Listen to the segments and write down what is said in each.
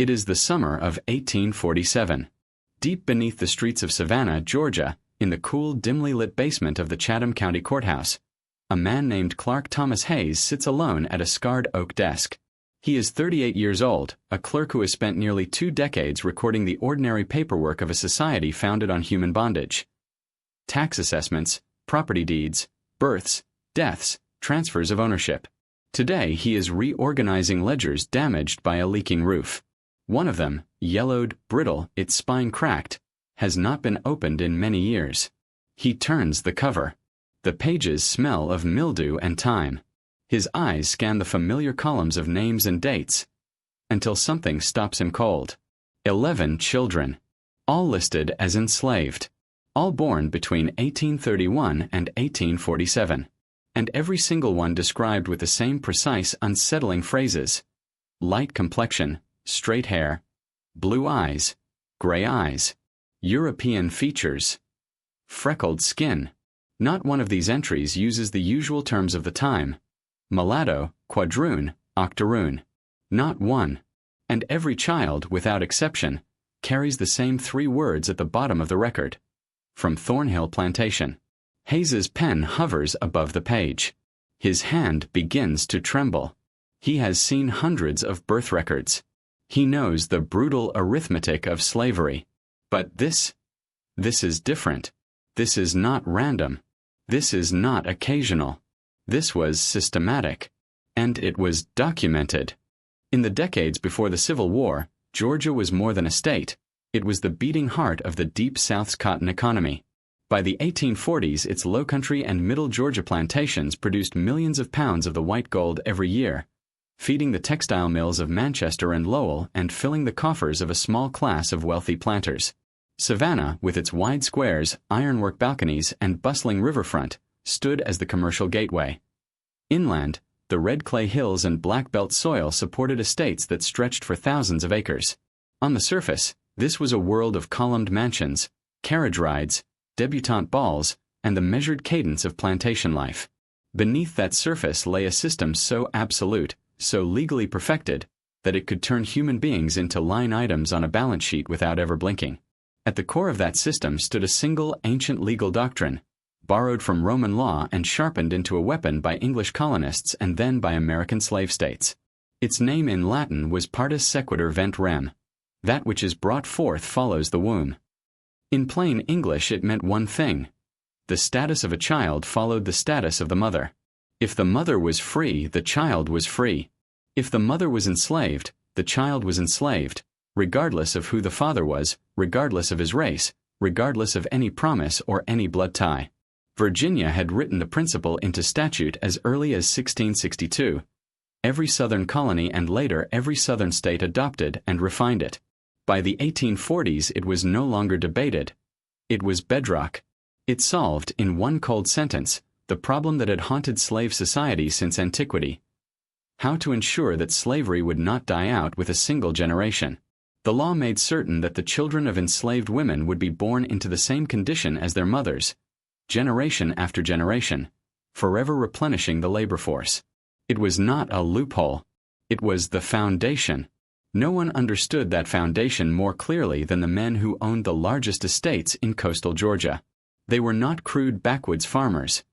It is the summer of 1847. Deep beneath the streets of Savannah, Georgia, in the cool, dimly lit basement of the Chatham County Courthouse, a man named Clark Thomas Hayes sits alone at a scarred oak desk. He is 38 years old, a clerk who has spent nearly 2 decades recording the ordinary paperwork of a society founded on human bondage. Tax assessments, property deeds, births, deaths, transfers of ownership. Today he is reorganizing ledgers damaged by a leaking roof. One of them, yellowed, brittle, its spine cracked, has not been opened in many years. He turns the cover. The pages smell of mildew and time. His eyes scan the familiar columns of names and dates, until something stops him cold. 11 children, all listed as enslaved, all born between 1831 and 1847, and every single one described with the same precise, unsettling phrases: light complexion, straight hair, blue eyes, gray eyes, European features, freckled skin. Not one of these entries uses the usual terms of the time: mulatto, quadroon, octoroon. Not one. And every child, without exception, carries the same 3 words at the bottom of the record: from Thornhill Plantation. Hayes's pen hovers above the page. His hand begins to tremble. He has seen hundreds of birth records. He knows the brutal arithmetic of slavery. But this is different. This is not random. This is not occasional. This was systematic. And it was documented. In the decades before the Civil War, Georgia was more than a state. It was the beating heart of the Deep South's cotton economy. By the 1840s, its lowcountry and middle Georgia plantations produced millions of pounds of the white gold every year, feeding the textile mills of Manchester and Lowell and filling the coffers of a small class of wealthy planters. Savannah, with its wide squares, ironwork balconies, and bustling riverfront, stood as the commercial gateway. Inland, the red clay hills and black belt soil supported estates that stretched for thousands of acres. On the surface, this was a world of columned mansions, carriage rides, debutante balls, and the measured cadence of plantation life. Beneath that surface lay a system so absolute, so legally perfected, that it could turn human beings into line items on a balance sheet without ever blinking. At the core of that system stood a single ancient legal doctrine, borrowed from Roman law and sharpened into a weapon by English colonists and then by American slave states. Its name in Latin was partus sequitur vent rem. That which is brought forth follows the womb. In plain English it meant one thing: the status of a child followed the status of the mother. If the mother was free, the child was free. If the mother was enslaved, the child was enslaved, regardless of who the father was, regardless of his race, regardless of any promise or any blood tie. Virginia had written the principle into statute as early as 1662. Every Southern colony and later every Southern state adopted and refined it. By the 1840s it was no longer debated. It was bedrock. It solved, in one cold sentence, the problem that had haunted slave society since antiquity: how to ensure that slavery would not die out with a single generation. The law made certain that the children of enslaved women would be born into the same condition as their mothers, generation after generation, forever replenishing the labor force. It was not a loophole. It was the foundation. No one understood that foundation more clearly than the men who owned the largest estates in coastal Georgia. They were not crude backwoods farmers.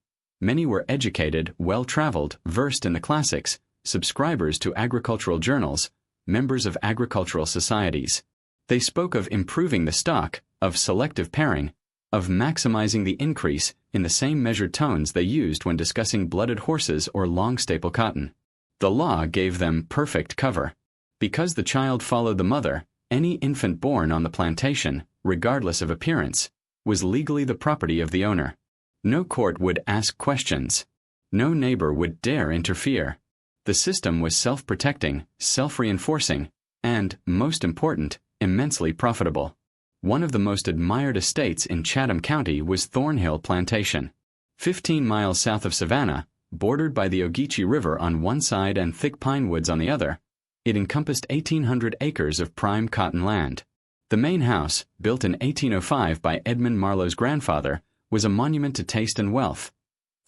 Many were educated, well-traveled, versed in the classics, subscribers to agricultural journals, members of agricultural societies. They spoke of improving the stock, of selective pairing, of maximizing the increase in the same measured tones they used when discussing blooded horses or long staple cotton. The law gave them perfect cover. Because the child followed the mother, any infant born on the plantation, regardless of appearance, was legally the property of the owner. No court would ask questions. No neighbor would dare interfere. The system was self-protecting, self-reinforcing, and, most important, immensely profitable. One of the most admired estates in Chatham County was Thornhill Plantation. 15 miles south of Savannah, bordered by the Ogeechee River on one side and thick pine woods on the other, it encompassed 1,800 acres of prime cotton land. The main house, built in 1805 by Edmund Marlowe's grandfather, was a monument to taste and wealth.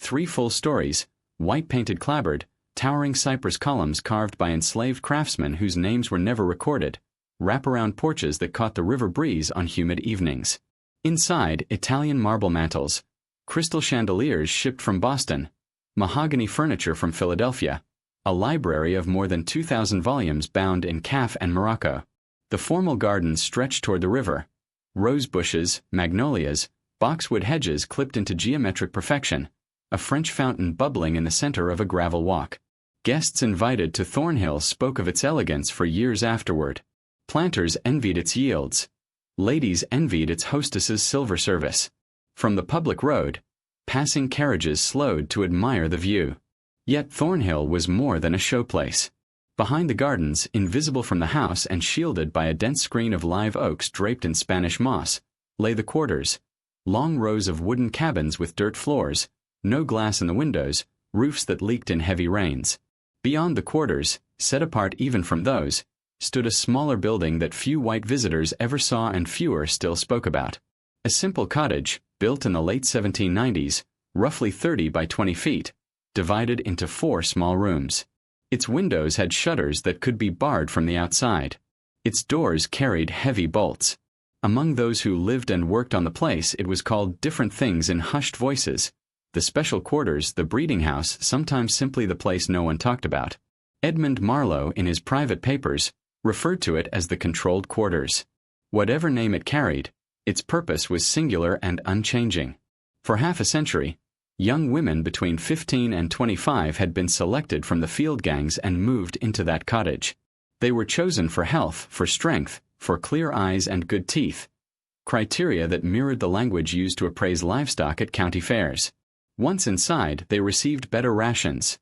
3 full stories, white-painted clapboard, towering cypress columns carved by enslaved craftsmen whose names were never recorded, wraparound porches that caught the river breeze on humid evenings. Inside, Italian marble mantels, crystal chandeliers shipped from Boston, mahogany furniture from Philadelphia, a library of more than 2,000 volumes bound in calf and Morocco. The formal gardens stretched toward the river. Rose bushes, magnolias, boxwood hedges clipped into geometric perfection, a French fountain bubbling in the center of a gravel walk. Guests invited to Thornhill spoke of its elegance for years afterward. Planters envied its yields. Ladies envied its hostess's silver service. From the public road, passing carriages slowed to admire the view. Yet Thornhill was more than a showplace. Behind the gardens, invisible from the house and shielded by a dense screen of live oaks draped in Spanish moss, lay the quarters, long rows of wooden cabins with dirt floors, no glass in the windows, roofs that leaked in heavy rains. Beyond the quarters, set apart even from those, stood a smaller building that few white visitors ever saw and fewer still spoke about. A simple cottage, built in the late 1790s, roughly 30 by 20 feet, divided into 4 small rooms. Its windows had shutters that could be barred from the outside. Its doors carried heavy bolts. Among those who lived and worked on the place, it was called different things in hushed voices. The special quarters, the breeding house, sometimes simply the place no one talked about. Edmund Marlowe, in his private papers, referred to it as the controlled quarters. Whatever name it carried, its purpose was singular and unchanging. For half a century, young women between 15 and 25 had been selected from the field gangs and moved into that cottage. They were chosen for health, for strength, for clear eyes and good teeth, criteria that mirrored the language used to appraise livestock at county fairs. Once inside, they received better rations,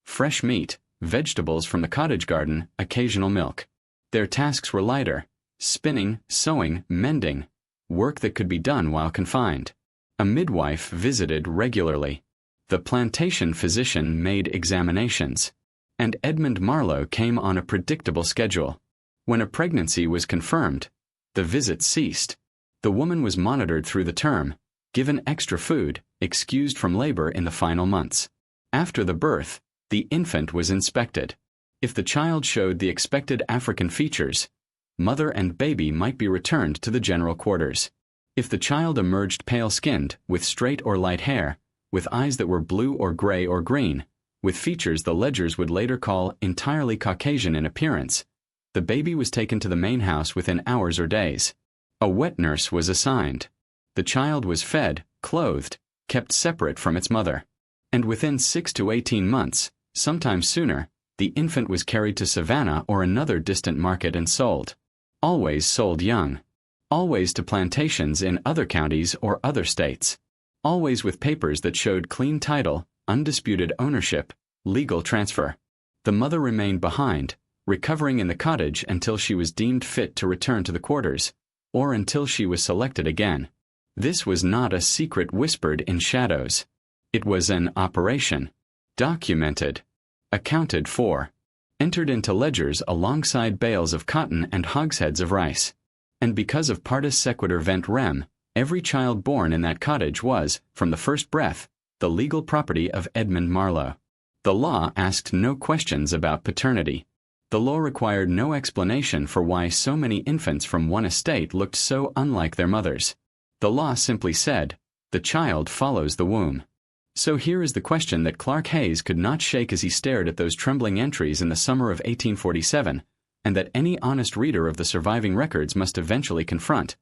fresh meat, vegetables from the cottage garden, occasional milk. Their tasks were lighter: spinning, sewing, mending, work that could be done while confined. A midwife visited regularly. The plantation physician made examinations. And Edmund Marlowe came on a predictable schedule. When a pregnancy was confirmed, the visits ceased. The woman was monitored through the term, given extra food, excused from labor in the final months. After the birth, the infant was inspected. If the child showed the expected African features, mother and baby might be returned to the general quarters. If the child emerged pale-skinned, with straight or light hair, with eyes that were blue or gray or green, with features the ledgers would later call entirely Caucasian in appearance, the baby was taken to the main house within hours or days. A wet nurse was assigned. The child was fed, clothed, kept separate from its mother. And within 6 to 18 months, sometimes sooner, the infant was carried to Savannah or another distant market and sold. Always sold young. Always to plantations in other counties or other states. Always with papers that showed clean title, undisputed ownership, legal transfer. The mother remained behind, recovering in the cottage until she was deemed fit to return to the quarters, or until she was selected again. This was not a secret whispered in shadows. It was an operation. Documented. Accounted for. Entered into ledgers alongside bales of cotton and hogsheads of rice. And because of partus sequitur vent rem, every child born in that cottage was, from the first breath, the legal property of Edmund Marlowe. The law asked no questions about paternity. The law required no explanation for why so many infants from one estate looked so unlike their mothers. The law simply said, the child follows the womb. So here is the question that Clark Hayes could not shake as he stared at those trembling entries in the summer of 1847, and that any honest reader of the surviving records must eventually confront.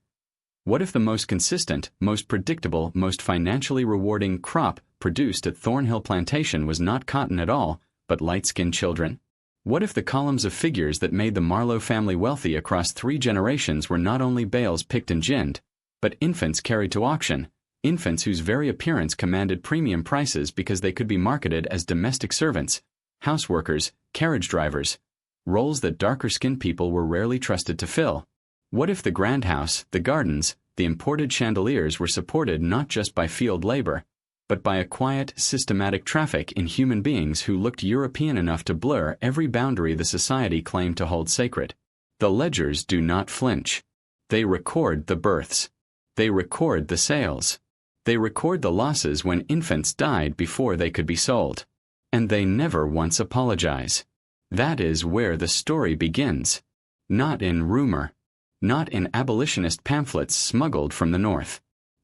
What if the most consistent, most predictable, most financially rewarding crop produced at Thornhill Plantation was not cotton at all, but light-skinned children? What if the columns of figures that made the Marlowe family wealthy across 3 generations were not only bales picked and ginned, but infants carried to auction, infants whose very appearance commanded premium prices because they could be marketed as domestic servants, houseworkers, carriage drivers, roles that darker-skinned people were rarely trusted to fill? What if the grand house, the gardens, the imported chandeliers were supported not just by field labor, but by a quiet, systematic traffic in human beings who looked European enough to blur every boundary the society claimed to hold sacred? The ledgers do not flinch. They record the births. They record the sales. They record the losses when infants died before they could be sold. And they never once apologize. That is where the story begins. Not in rumor. Not in abolitionist pamphlets smuggled from the North.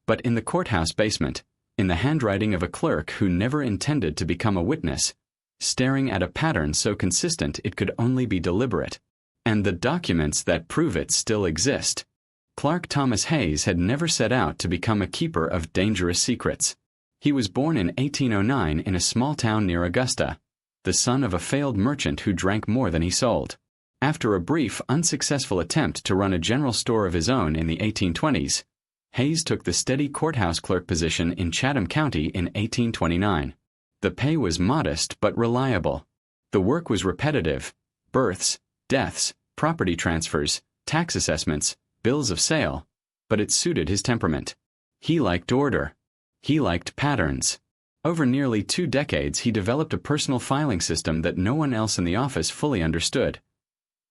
But in the courthouse basement, in the handwriting of a clerk who never intended to become a witness, staring at a pattern so consistent it could only be deliberate. And the documents that prove it still exist. Clark Thomas Hayes had never set out to become a keeper of dangerous secrets. He was born in 1809 in a small town near Augusta, the son of a failed merchant who drank more than he sold. After a brief, unsuccessful attempt to run a general store of his own in the 1820s, Hayes took the steady courthouse clerk position in Chatham County in 1829. The pay was modest but reliable. The work was repetitive: births, deaths, property transfers, tax assessments, bills of sale, but it suited his temperament. He liked order. He liked patterns. Over nearly 2 decades he developed a personal filing system that no one else in the office fully understood.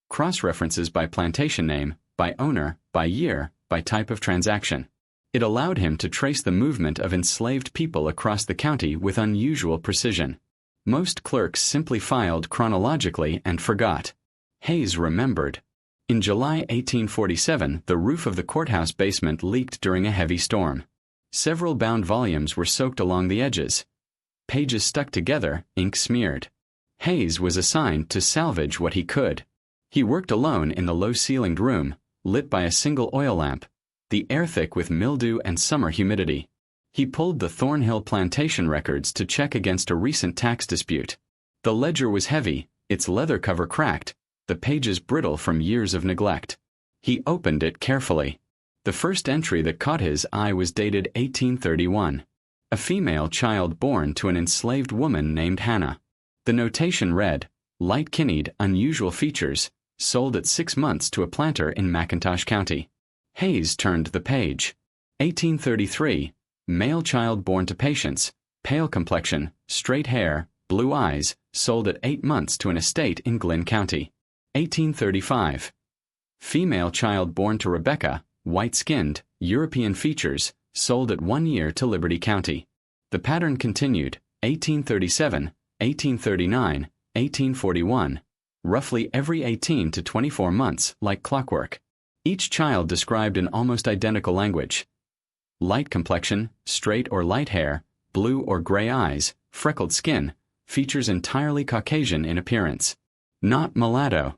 Cross-references by plantation name, by owner, by year, by type of transaction. It allowed him to trace the movement of enslaved people across the county with unusual precision. Most clerks simply filed chronologically and forgot. Hayes remembered. In July 1847, the roof of the courthouse basement leaked during a heavy storm. Several bound volumes were soaked along the edges. Pages stuck together, ink smeared. Hayes was assigned to salvage what he could. He worked alone in the low-ceilinged room, lit by a single oil lamp, the air thick with mildew and summer humidity. He pulled the Thornhill Plantation records to check against a recent tax dispute. The ledger was heavy, its leather cover cracked, the pages brittle from years of neglect. He opened it carefully. The first entry that caught his eye was dated 1831. A female child born to an enslaved woman named Hannah. The notation read, "Light-kinneyed, unusual features, sold at 6 months to a planter in McIntosh County." Hayes turned the page. 1833. Male child born to Patience, pale complexion, straight hair, blue eyes, sold at 8 months to an estate in Glynn County. 1835. Female child born to Rebecca, white-skinned, European features, sold at 1 year to Liberty County. The pattern continued, 1837, 1839, 1841, roughly every 18 to 24 months, like clockwork. Each child described in almost identical language. Light complexion, straight or light hair, blue or gray eyes, freckled skin, features entirely Caucasian in appearance. Not mulatto.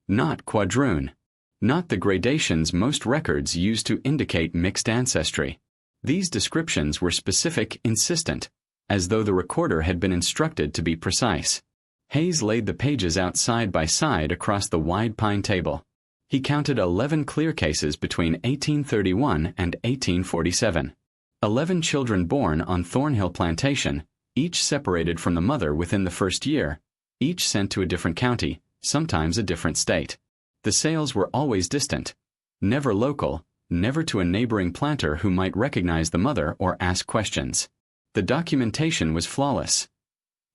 Not quadroon. Not the gradations most records use to indicate mixed ancestry. These descriptions were specific, insistent, as though the recorder had been instructed to be precise. Hayes laid the pages out side by side across the wide pine table. He counted 11 clear cases between 1831 and 1847. 11 children born on Thornhill Plantation, each separated from the mother within the first year, each sent to a different county, sometimes a different state. The sales were always distant, never local, never to a neighboring planter who might recognize the mother or ask questions. The documentation was flawless.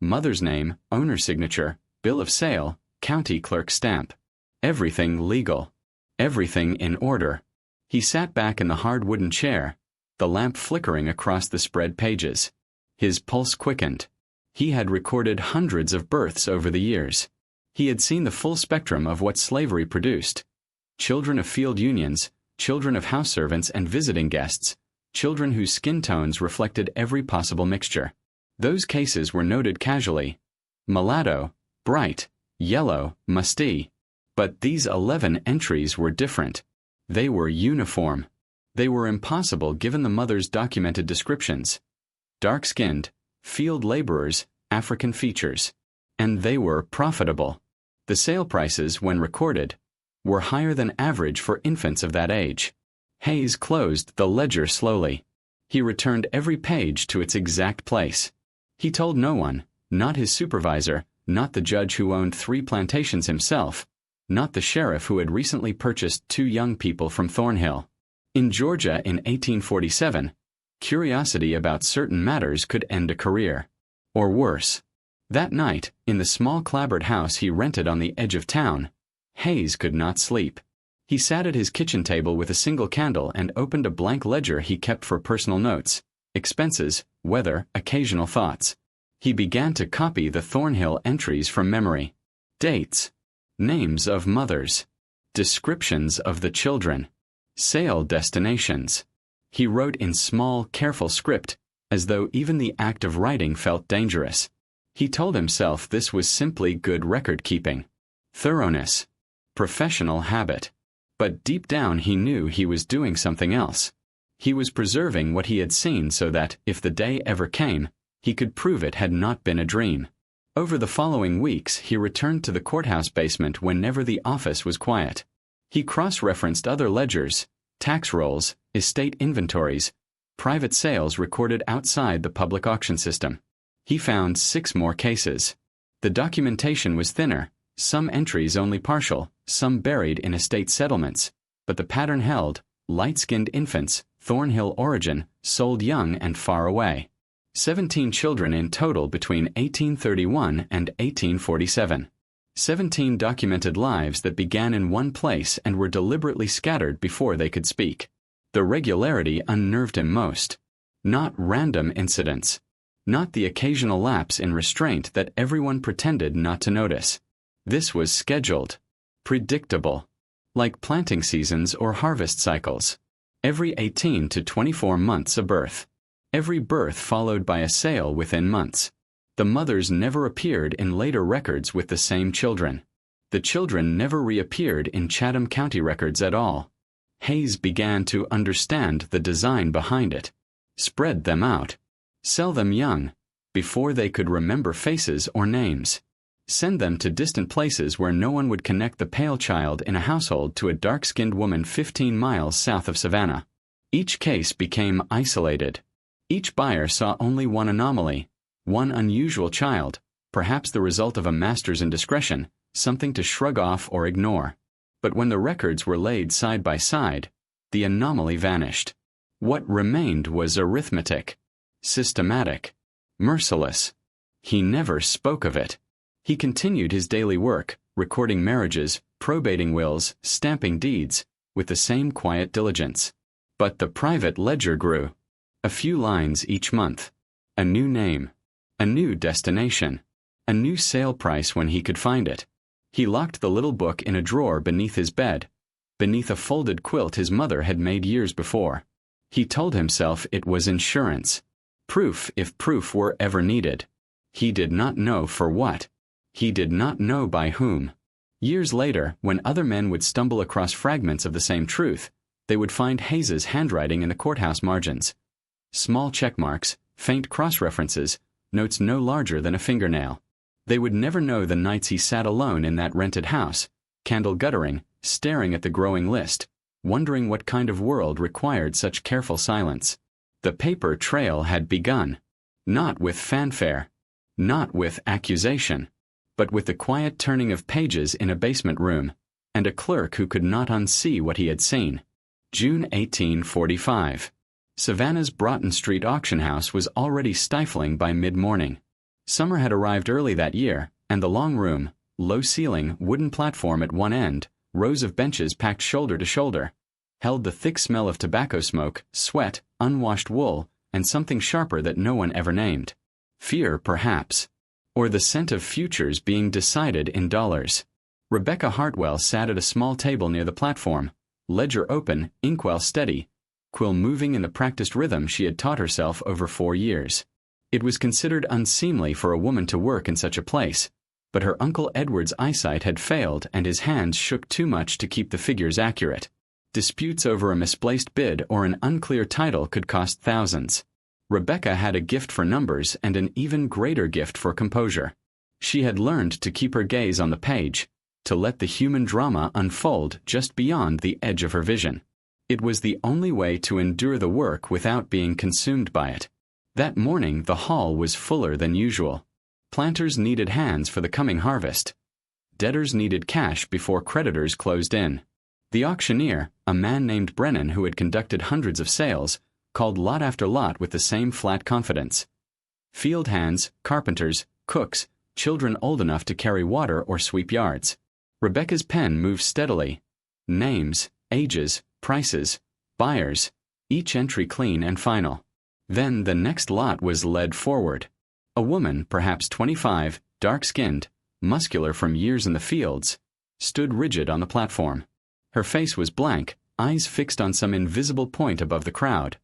Mother's name, owner's signature, bill of sale, county clerk stamp. Everything legal. Everything in order. He sat back in the hard wooden chair, the lamp flickering across the spread pages. His pulse quickened. He had recorded hundreds of births over the years. He had seen the full spectrum of what slavery produced. Children of field unions, children of house servants and visiting guests, children whose skin tones reflected every possible mixture. Those cases were noted casually. Mulatto, bright, yellow, musty. But these 11 entries were different. They were uniform. They were impossible given the mother's documented descriptions. Dark-skinned, field laborers, African features. And they were profitable. The sale prices, when recorded, were higher than average for infants of that age. Hayes closed the ledger slowly. He returned every page to its exact place. He told no one, not his supervisor, not the judge who owned 3 plantations himself, not the sheriff who had recently purchased 2 young people from Thornhill. In Georgia in 1847, curiosity about certain matters could end a career. Or worse. That night, in the small clapboard house he rented on the edge of town, Hayes could not sleep. He sat at his kitchen table with a single candle and opened a blank ledger he kept for personal notes, expenses, weather, occasional thoughts. He began to copy the Thornhill entries from memory. Dates. Names of mothers. descriptions of the children, sale destinations. He wrote in small, careful script, as though even the act of writing felt dangerous. He told himself this was simply good record-keeping, thoroughness, professional habit. But deep down he knew he was doing something else. He was preserving what he had seen so that, if the day ever came, he could prove it had not been a dream. Over the following weeks he returned to the courthouse basement whenever the office was quiet. He cross-referenced other ledgers, tax rolls, estate inventories, private sales recorded outside the public auction system. He found 6 more cases. The documentation was thinner, some entries only partial, some buried in estate settlements, but the pattern held: light-skinned infants, Thornhill origin, sold young and far away. 17 children in total between 1831 and 1847. 17 documented lives that began in one place and were deliberately scattered before they could speak. The regularity unnerved him most. Not random incidents. Not the occasional lapse in restraint that everyone pretended not to notice. This was scheduled. Predictable. Like planting seasons or harvest cycles. Every 18 to 24 months a birth. Every birth followed by a sale within months. The mothers never appeared in later records with the same children. The children never reappeared in Chatham County records at all. Hayes began to understand the design behind it. Spread them out. Sell them young, before they could remember faces or names. Send them to distant places where no one would connect the pale child in a household to a dark-skinned woman 15 miles south of Savannah. Each case became isolated. Each buyer saw only one anomaly, one unusual child, perhaps the result of a master's indiscretion, something to shrug off or ignore. But when the records were laid side by side, the anomaly vanished. What remained was arithmetic, systematic, merciless. He never spoke of it. He continued his daily work, recording marriages, probating wills, stamping deeds, with the same quiet diligence. But the private ledger grew. A few lines each month. A new name. A new destination. A new sale price when he could find it. He locked the little book in a drawer beneath his bed, beneath a folded quilt his mother had made years before. He told himself it was insurance. Proof if proof were ever needed. He did not know for what. He did not know by whom. Years later, when other men would stumble across fragments of the same truth, they would find Hayes's handwriting in the courthouse margins. Small check marks, faint cross-references, notes no larger than a fingernail. They would never know the nights he sat alone in that rented house, candle guttering, staring at the growing list, wondering what kind of world required such careful silence. The paper trail had begun. Not with fanfare. Not with accusation. But with the quiet turning of pages in a basement room, and a clerk who could not unsee what he had seen. June 1845. Savannah's Broughton Street auction house was already stifling by mid-morning. Summer had arrived early that year, and the long room, low ceiling, wooden platform at one end, rows of benches packed shoulder to shoulder, held the thick smell of tobacco smoke, sweat, unwashed wool, and something sharper that no one ever named. Fear, perhaps. Or the scent of futures being decided in dollars. Rebecca Hartwell sat at a small table near the platform, ledger open, inkwell steady, quill moving in the practiced rhythm she had taught herself over 4 years. It was considered unseemly for a woman to work in such a place, but her Uncle Edward's eyesight had failed and his hands shook too much to keep the figures accurate. Disputes over a misplaced bid or an unclear title could cost thousands. Rebecca had a gift for numbers and an even greater gift for composure. She had learned to keep her gaze on the page, to let the human drama unfold just beyond the edge of her vision. It was the only way to endure the work without being consumed by it. That morning the hall was fuller than usual. Planters needed hands for the coming harvest. Debtors needed cash before creditors closed in. The auctioneer, a man named Brennan who had conducted hundreds of sales, called lot after lot with the same flat confidence. Field hands, carpenters, cooks, children old enough to carry water or sweep yards. Rebecca's pen moved steadily. Names, ages, prices, buyers, each entry clean and final. Then the next lot was led forward. A woman, perhaps 25, dark-skinned, muscular from years in the fields, stood rigid on the platform. Her face was blank, eyes fixed on some invisible point above the crowd.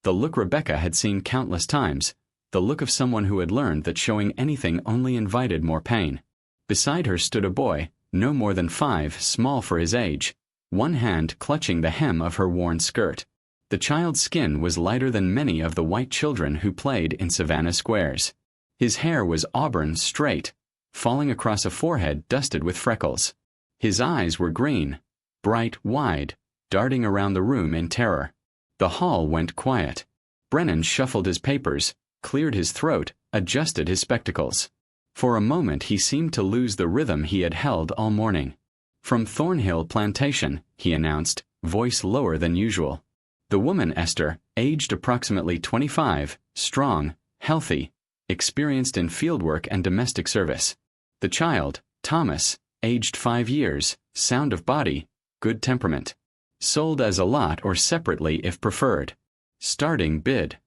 The look Rebecca had seen countless times, the look of someone who had learned that showing anything only invited more pain. Beside her stood a boy, no more than 5, small for his age, one hand clutching the hem of her worn skirt. The child's skin was lighter than many of the white children who played in Savannah squares. His hair was auburn, straight, falling across a forehead dusted with freckles. His eyes were green, bright, wide, darting around the room in terror. The hall went quiet. Brennan shuffled his papers, cleared his throat, adjusted his spectacles. For a moment he seemed to lose the rhythm he had held all morning. "From Thornhill Plantation," he announced, voice lower than usual. The woman, Esther, aged approximately 25, strong, healthy, experienced in fieldwork and domestic service. The child, Thomas, aged 5 years, sound of body, good temperament. Sold as a lot or separately if preferred. Starting bid.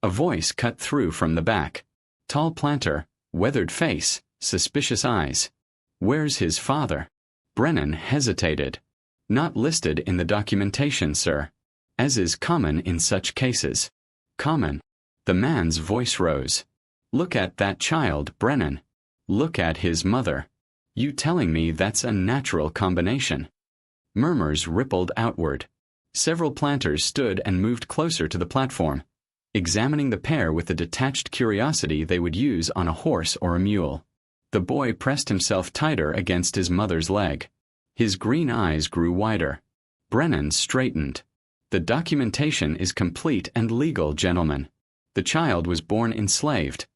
A voice cut through from the back. Tall planter, weathered face, suspicious eyes. "Where's his father?" Brennan hesitated. "Not listed in the documentation, sir. As is common in such cases." "Common?" The man's voice rose. "Look at that child, Brennan. Look at his mother. You telling me that's a natural combination?" Murmurs rippled outward. Several planters stood and moved closer to the platform, examining the pair with the detached curiosity they would use on a horse or a mule. The boy pressed himself tighter against his mother's leg. His green eyes grew wider. Brennan straightened. "The documentation is complete and legal, gentlemen. The child was born enslaved,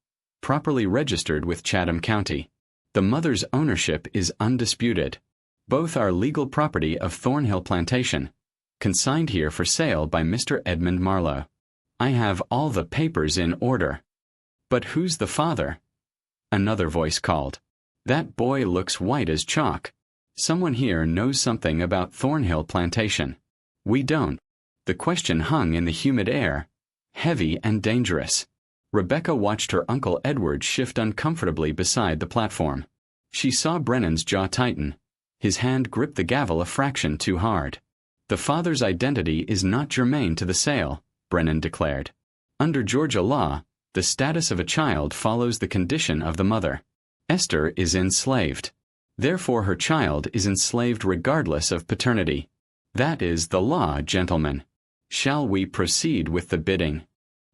properly registered with Chatham County. The mother's ownership is undisputed. Both are legal property of Thornhill Plantation, consigned here for sale by Mr. Edmund Marlowe. I have all the papers in order." "But who's the father?" Another voice called. "That boy looks white as chalk. Someone here knows something about Thornhill Plantation. We don't." The question hung in the humid air, heavy and dangerous. Rebecca watched her Uncle Edward shift uncomfortably beside the platform. She saw Brennan's jaw tighten. His hand gripped the gavel a fraction too hard. "The father's identity is not germane to the sale," Brennan declared. "Under Georgia law, the status of a child follows the condition of the mother. Esther is enslaved. Therefore her child is enslaved regardless of paternity. That is the law, gentlemen. Shall we proceed with the bidding?"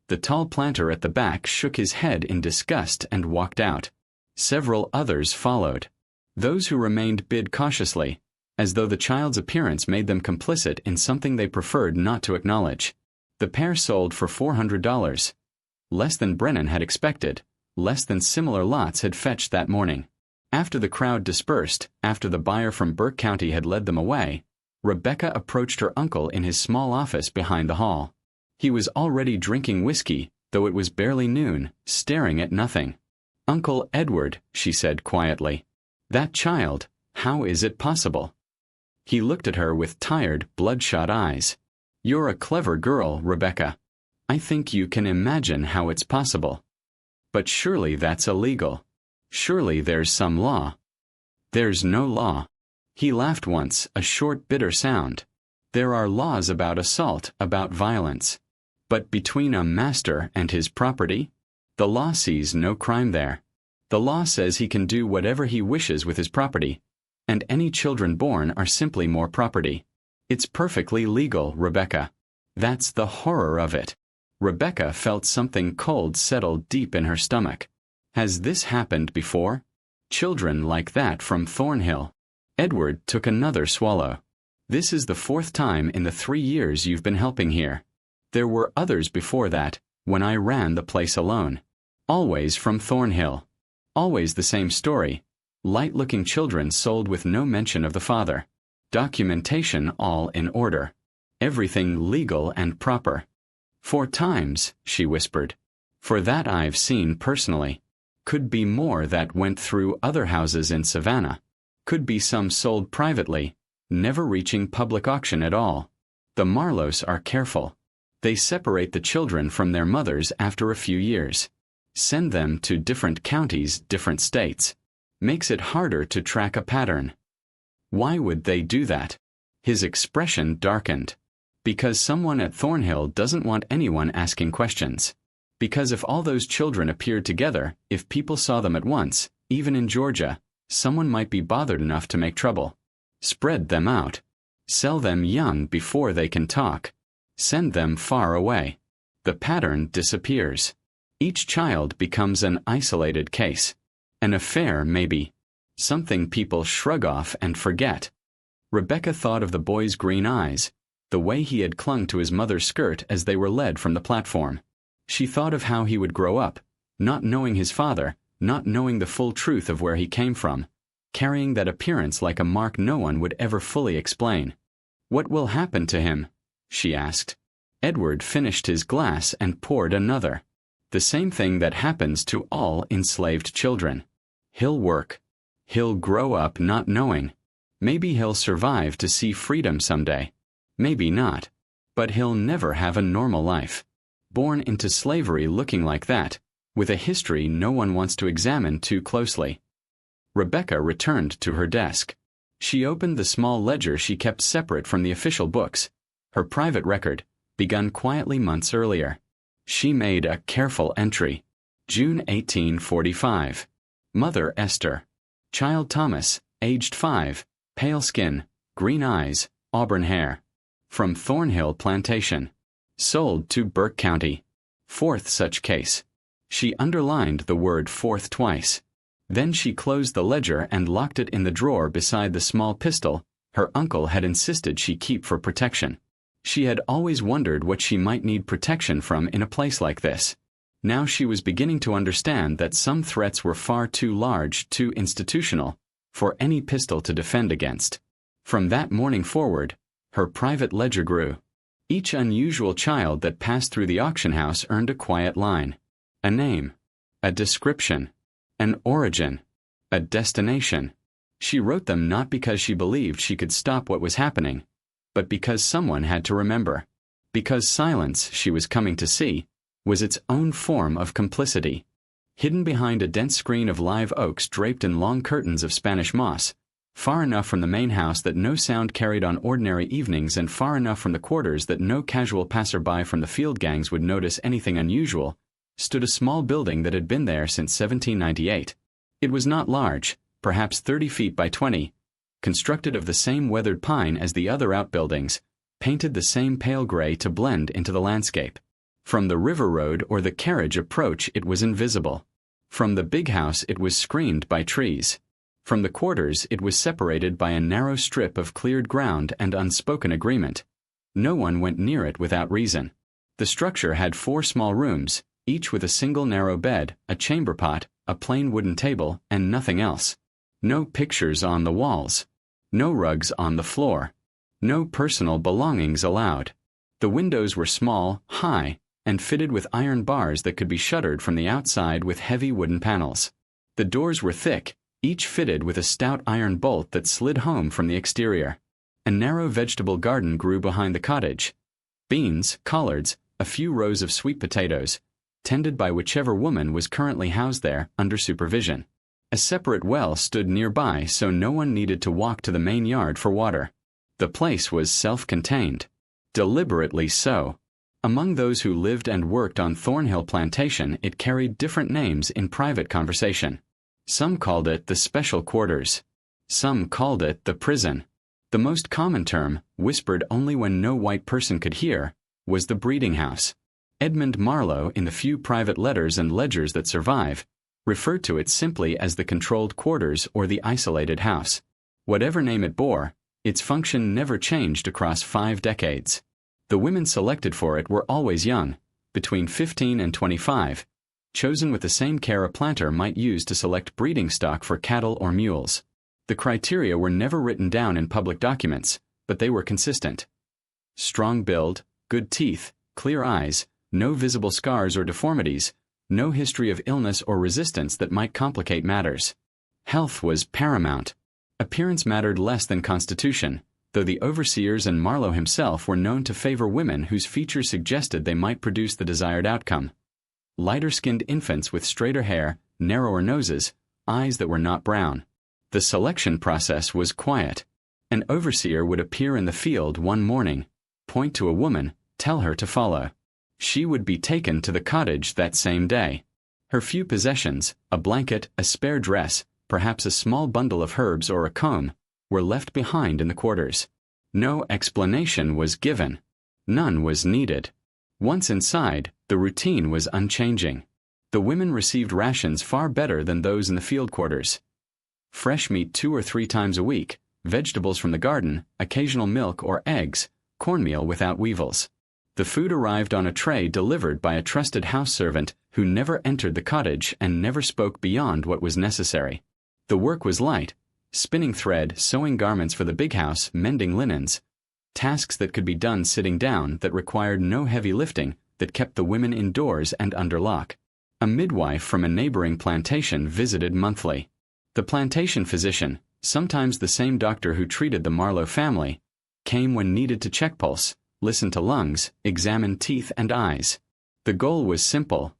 The tall planter at the back shook his head in disgust and walked out. Several others followed. Those who remained bid cautiously, as though the child's appearance made them complicit in something they preferred not to acknowledge. The pair sold for $400. Less than Brennan had expected, less than similar lots had fetched that morning. After the crowd dispersed, after the buyer from Burke County had led them away, Rebecca approached her uncle in his small office behind the hall. He was already drinking whiskey, though it was barely noon, staring at nothing. "Uncle Edward," she said quietly, "that child, how is it possible?" He looked at her with tired, bloodshot eyes. "You're a clever girl, Rebecca. I think you can imagine how it's possible. But surely that's illegal. Surely there's some law." "There's no law." He laughed once, a short, bitter sound. "There are laws about assault, about violence. But between a master and his property? The law sees no crime there. The law says he can do whatever he wishes with his property, and any children born are simply more property. It's perfectly legal, Rebecca. That's the horror of it." Rebecca felt something cold settle deep in her stomach. Has this happened before? Children like that from Thornhill? Edward took another swallow. "This is the 4th time in the 3 years you've been helping here. There were others before that, when I ran the place alone. Always from Thornhill. Always the same story. Light-looking children sold with no mention of the father. Documentation all in order. Everything legal and proper." "4 times," she whispered. "For that I've seen personally. Could be more that went through other houses in Savannah. Could be some sold privately, never reaching public auction at all. The Marlowes are careful. They separate the children from their mothers after a few years. Send them to different counties, different states. Makes it harder to track a pattern." "Why would they do that?" His expression darkened. Because someone at Thornhill doesn't want anyone asking questions. Because if all those children appeared together, if people saw them at once, even in Georgia, someone might be bothered enough to make trouble. Spread them out. Sell them young before they can talk. Send them far away. The pattern disappears. Each child becomes an isolated case. An affair, maybe. Something people shrug off and forget. Rebecca thought of the boy's green eyes, the way he had clung to his mother's skirt as they were led from the platform. She thought of how he would grow up, not knowing his father, not knowing the full truth of where he came from, carrying that appearance like a mark no one would ever fully explain. "What will happen to him?" she asked. Edward finished his glass and poured another. The same thing that happens to all enslaved children. He'll work. He'll grow up not knowing. Maybe he'll survive to see freedom someday. Maybe not. But he'll never have a normal life. Born into slavery looking like that, with a history no one wants to examine too closely. Rebecca returned to her desk. She opened the small ledger she kept separate from the official books, her private record, begun quietly months earlier. She made a careful entry. June 1845. Mother Esther. Child Thomas, aged 5, pale skin, green eyes, auburn hair. From Thornhill Plantation. Sold to Burke County. Fourth such case. She underlined the word fourth twice. Then she closed the ledger and locked it in the drawer beside the small pistol her uncle had insisted she keep for protection. She had always wondered what she might need protection from in a place like this. Now she was beginning to understand that some threats were far too large, too institutional, for any pistol to defend against. From that morning forward, her private ledger grew. Each unusual child that passed through the auction house earned a quiet line. A name. A description. An origin. A destination. She wrote them not because she believed she could stop what was happening, but because someone had to remember. Because silence, she was coming to see, was its own form of complicity. Hidden behind a dense screen of live oaks draped in long curtains of Spanish moss, far enough from the main house that no sound carried on ordinary evenings and far enough from the quarters that no casual passerby from the field gangs would notice anything unusual, stood a small building that had been there since 1798. It was not large, perhaps 30 feet by 20, constructed of the same weathered pine as the other outbuildings, painted the same pale gray to blend into the landscape. From the river road or the carriage approach it was invisible. From the big house it was screened by trees. From the quarters it was separated by a narrow strip of cleared ground and unspoken agreement. No one went near it without reason. The structure had 4 small rooms, each with a single narrow bed, a chamber pot, a plain wooden table, and nothing else. No pictures on the walls. No rugs on the floor. No personal belongings allowed. The windows were small, high, and fitted with iron bars that could be shuttered from the outside with heavy wooden panels. The doors were thick, each fitted with a stout iron bolt that slid home from the exterior. A narrow vegetable garden grew behind the cottage. Beans, collards, a few rows of sweet potatoes, tended by whichever woman was currently housed there under supervision. A separate well stood nearby so no one needed to walk to the main yard for water. The place was self-contained. Deliberately so. Among those who lived and worked on Thornhill Plantation, it carried different names in private conversation. Some called it the special quarters. Some called it the prison. The most common term, whispered only when no white person could hear, was the breeding house. Edmund Marlowe, in the few private letters and ledgers that survive, referred to it simply as the controlled quarters or the isolated house. Whatever name it bore, its function never changed across 5 decades. The women selected for it were always young, between 15 and 25, chosen with the same care a planter might use to select breeding stock for cattle or mules. The criteria were never written down in public documents, but they were consistent. Strong build, good teeth, clear eyes, no visible scars or deformities, no history of illness or resistance that might complicate matters. Health was paramount. Appearance mattered less than constitution, though the overseers and Marlowe himself were known to favor women whose features suggested they might produce the desired outcome. Lighter-skinned infants with straighter hair, narrower noses, eyes that were not brown. The selection process was quiet. An overseer would appear in the field one morning, point to a woman, tell her to follow. She would be taken to the cottage that same day. Her few possessions, a blanket, a spare dress, perhaps a small bundle of herbs or a comb, were left behind in the quarters. No explanation was given. None was needed. Once inside, the routine was unchanging. The women received rations far better than those in the field quarters. Fresh meat 2 or 3 times a week, vegetables from the garden, occasional milk or eggs, cornmeal without weevils. The food arrived on a tray delivered by a trusted house servant who never entered the cottage and never spoke beyond what was necessary. The work was light: spinning thread, sewing garments for the big house, mending linens. Tasks that could be done sitting down, that required no heavy lifting, that kept the women indoors and under lock. A midwife from a neighboring plantation visited monthly. The plantation physician, sometimes the same doctor who treated the Marlowe family, came when needed to check pulse, listen to lungs, examine teeth and eyes. The goal was simple: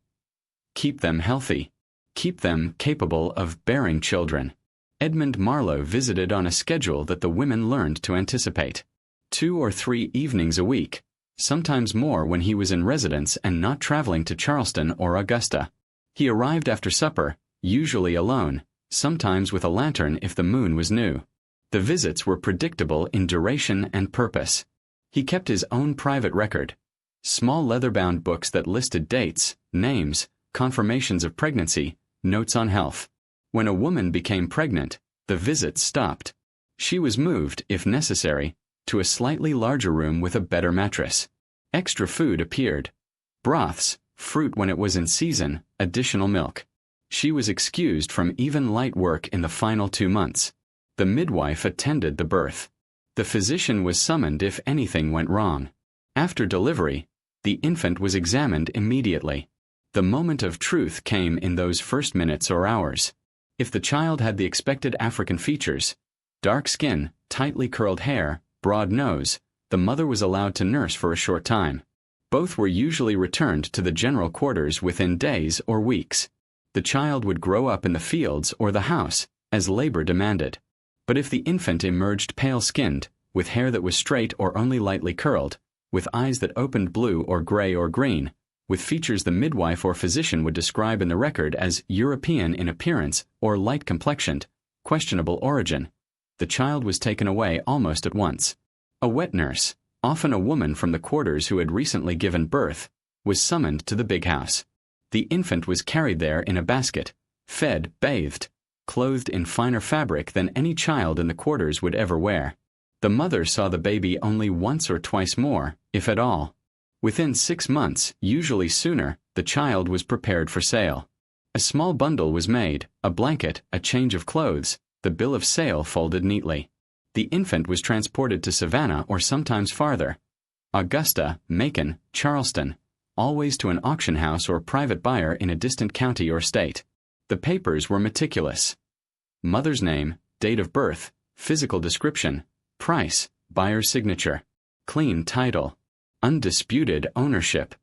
keep them healthy, keep them capable of bearing children. Edmund Marlowe visited on a schedule that the women learned to anticipate. 2 or 3 evenings a week, sometimes more when he was in residence and not traveling to Charleston or Augusta. He arrived after supper, usually alone, sometimes with a lantern if the moon was new. The visits were predictable in duration and purpose. He kept his own private record. Small leather-bound books that listed dates, names, confirmations of pregnancy, notes on health. When a woman became pregnant, the visits stopped. She was moved, if necessary, to a slightly larger room with a better mattress. Extra food appeared: broths, fruit when it was in season, additional milk. She was excused from even light work in the final 2 months. The midwife attended the birth. The physician was summoned if anything went wrong. After delivery, the infant was examined immediately. The moment of truth came in those first minutes or hours. If the child had the expected African features, dark skin, tightly curled hair, broad nose, the mother was allowed to nurse for a short time. Both were usually returned to the general quarters within days or weeks. The child would grow up in the fields or the house, as labor demanded. But if the infant emerged pale-skinned, with hair that was straight or only lightly curled, with eyes that opened blue or gray or green, with features the midwife or physician would describe in the record as European in appearance or light-complexioned, questionable origin, the child was taken away almost at once. A wet nurse, often a woman from the quarters who had recently given birth, was summoned to the big house. The infant was carried there in a basket, fed, bathed, clothed in finer fabric than any child in the quarters would ever wear. The mother saw the baby only once or twice more, if at all. Within 6 months, usually sooner, the child was prepared for sale. A small bundle was made, a blanket, a change of clothes, the bill of sale folded neatly. The infant was transported to Savannah or sometimes farther. Augusta, Macon, Charleston, always to an auction house or private buyer in a distant county or state. The papers were meticulous. Mother's name, date of birth, physical description, price, buyer's signature, clean title, undisputed ownership.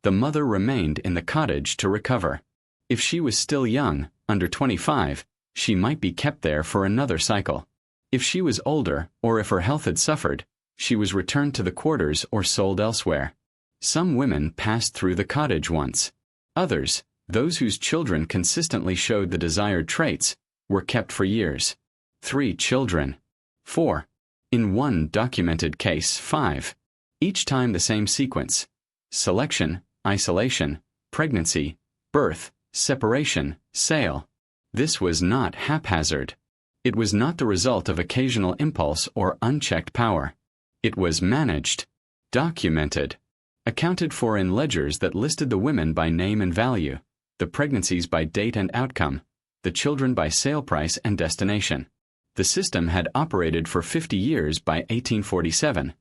The mother remained in the cottage to recover. If she was still young, under 25, she might be kept there for another cycle. If she was older, or if her health had suffered, she was returned to the quarters or sold elsewhere. Some women passed through the cottage once. Others, those whose children consistently showed the desired traits, were kept for years. 3 children. 4. In one documented case, 5. Each time the same sequence: selection, isolation, pregnancy, birth, separation, sale. This was not haphazard. It was not the result of occasional impulse or unchecked power. It was managed, documented, accounted for in ledgers that listed the women by name and value, the pregnancies by date and outcome, the children by sale price and destination. The system had operated for 50 years by 1847.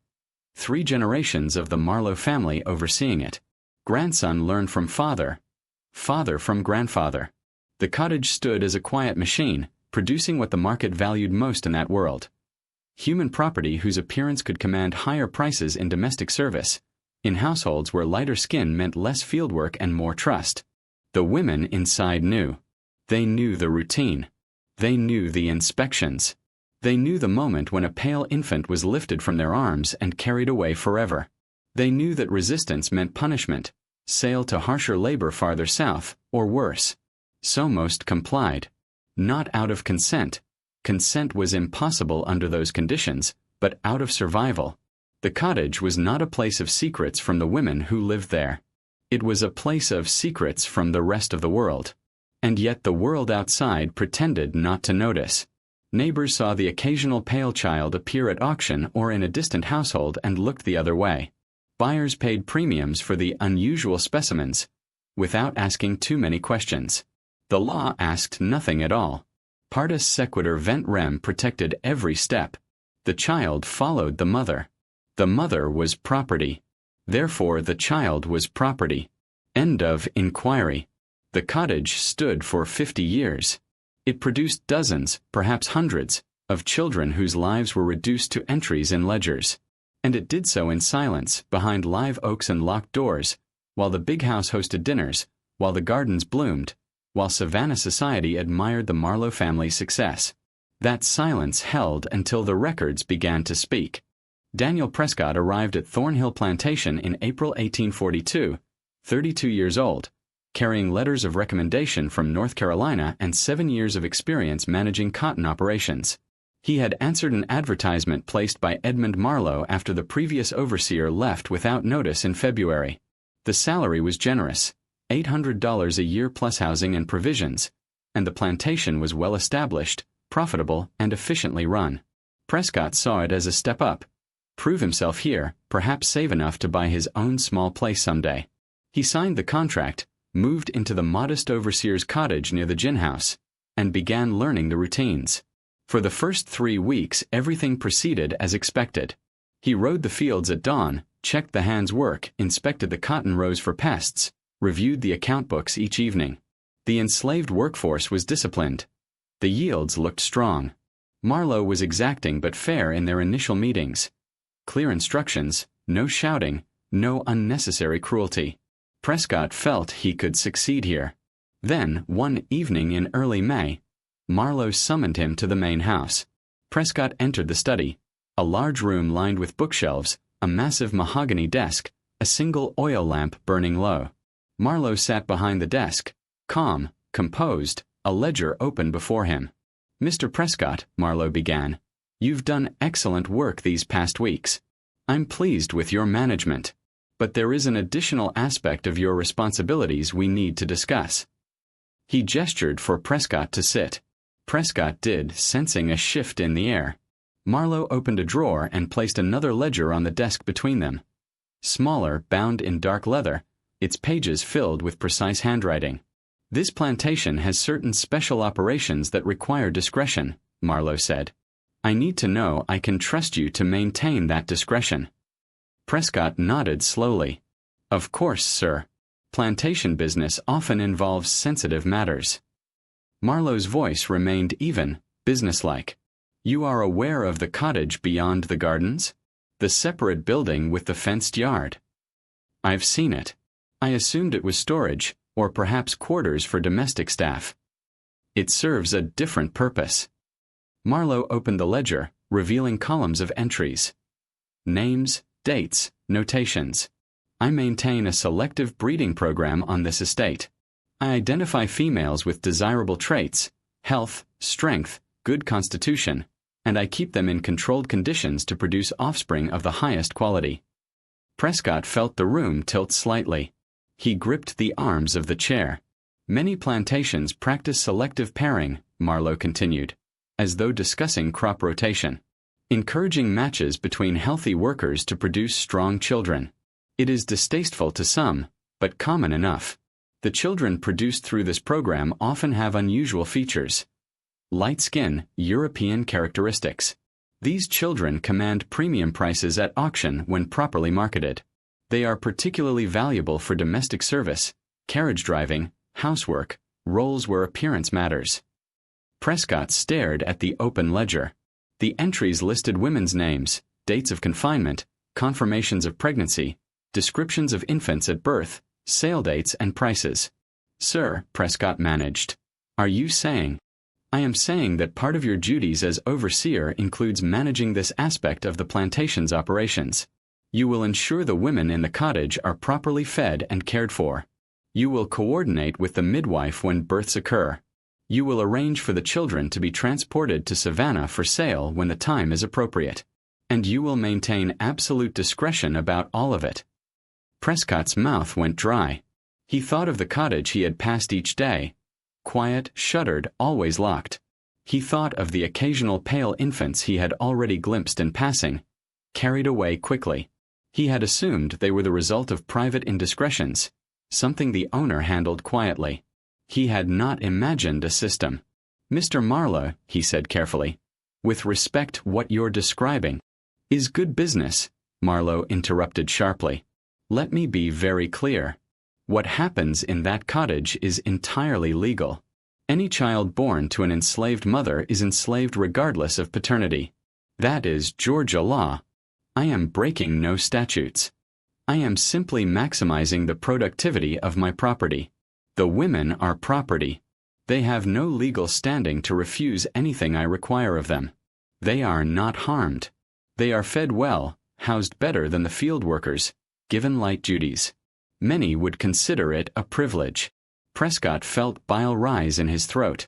3 generations of the Marlowe family overseeing it. Grandson learned from father, father from grandfather. The cottage stood as a quiet machine, producing what the market valued most in that world: human property whose appearance could command higher prices in domestic service, in households where lighter skin meant less fieldwork and more trust. The women inside knew. They knew the routine. They knew the inspections. They knew the moment when a pale infant was lifted from their arms and carried away forever. They knew that resistance meant punishment, sale to harsher labor farther south, or worse. So most complied. Not out of consent. Consent was impossible under those conditions, but out of survival. The cottage was not a place of secrets from the women who lived there. It was a place of secrets from the rest of the world. And yet the world outside pretended not to notice. Neighbors saw the occasional pale child appear at auction or in a distant household and looked the other way. Buyers paid premiums for the unusual specimens, without asking too many questions. The law asked nothing at all. Partus sequitur vent rem protected every step. The child followed the mother. The mother was property. Therefore the child was property. End of inquiry. The cottage stood for 50 years. It produced dozens, perhaps hundreds, of children whose lives were reduced to entries in ledgers. And it did so in silence, behind live oaks and locked doors, while the big house hosted dinners, while the gardens bloomed, while Savannah society admired the Marlowe family's success. That silence held until the records began to speak. Daniel Prescott arrived at Thornhill Plantation in April 1842, 32 years old, carrying letters of recommendation from North Carolina and 7 years of experience managing cotton operations. He had answered an advertisement placed by Edmund Marlowe after the previous overseer left without notice in February. The salary was generous, $800 a year plus housing and provisions, and the plantation was well established, profitable, and efficiently run. Prescott saw it as a step up. Prove himself here, perhaps save enough to buy his own small place someday. He signed the contract, moved into the modest overseer's cottage near the gin house, and began learning the routines. For the first 3 weeks, everything proceeded as expected. He rode the fields at dawn, checked the hands' work, inspected the cotton rows for pests, reviewed the account books each evening. The enslaved workforce was disciplined. The yields looked strong. Marlowe was exacting but fair in their initial meetings. Clear instructions, no shouting, no unnecessary cruelty. Prescott felt he could succeed here. Then, one evening in early May, Marlowe summoned him to the main house. Prescott entered the study, a large room lined with bookshelves, a massive mahogany desk, a single oil lamp burning low. Marlowe sat behind the desk, calm, composed, a ledger open before him. "Mr. Prescott," Marlowe began, "you've done excellent work these past weeks. I'm pleased with your management. But there is an additional aspect of your responsibilities we need to discuss." He gestured for Prescott to sit. Prescott did, sensing a shift in the air. Marlowe opened a drawer and placed another ledger on the desk between them. Smaller, bound in dark leather, its pages filled with precise handwriting. "This plantation has certain special operations that require discretion," Marlowe said. "I need to know I can trust you to maintain that discretion." Prescott nodded slowly. "Of course, sir. Plantation business often involves sensitive matters." Marlowe's voice remained even, businesslike. "You are aware of the cottage beyond the gardens? The separate building with the fenced yard?" "I've seen it. I assumed it was storage, or perhaps quarters for domestic staff." "It serves a different purpose." Marlowe opened the ledger, revealing columns of entries. "Names, dates, notations. I maintain a selective breeding program on this estate. I identify females with desirable traits, health, strength, good constitution, and I keep them in controlled conditions to produce offspring of the highest quality." Prescott felt the room tilt slightly. He gripped the arms of the chair. "Many plantations practice selective pairing," Marlowe continued, as though discussing crop rotation, "encouraging matches between healthy workers to produce strong children. It is distasteful to some, but common enough. The children produced through this program often have unusual features. Light skin, European characteristics. These children command premium prices at auction when properly marketed. They are particularly valuable for domestic service, carriage driving, housework, roles where appearance matters." Prescott stared at the open ledger. The entries listed women's names, dates of confinement, confirmations of pregnancy, descriptions of infants at birth, sale dates and prices. "Sir," Prescott managed, "are you saying—" I am saying that part of your duties as overseer includes managing this aspect of the plantation's operations. You will ensure the women in the cottage are properly fed and cared for. You will coordinate with the midwife when births occur. You will arrange for the children to be transported to Savannah for sale when the time is appropriate. And you will maintain absolute discretion about all of it. Prescott's mouth went dry. He thought of the cottage he had passed each day. Quiet, shuttered, always locked. He thought of the occasional pale infants he had already glimpsed in passing, carried away quickly. He had assumed they were the result of private indiscretions, something the owner handled quietly. He had not imagined a system. Mr. Marlowe, he said carefully, with respect, what you're describing is good business, Marlowe interrupted sharply. Let me be very clear. What happens in that cottage is entirely legal. Any child born to an enslaved mother is enslaved regardless of paternity. That is Georgia law. I am breaking no statutes. I am simply maximizing the productivity of my property. The women are property. They have no legal standing to refuse anything I require of them. They are not harmed. They are fed well, housed better than the field workers, given light duties. Many would consider it a privilege. Prescott felt bile rise in his throat.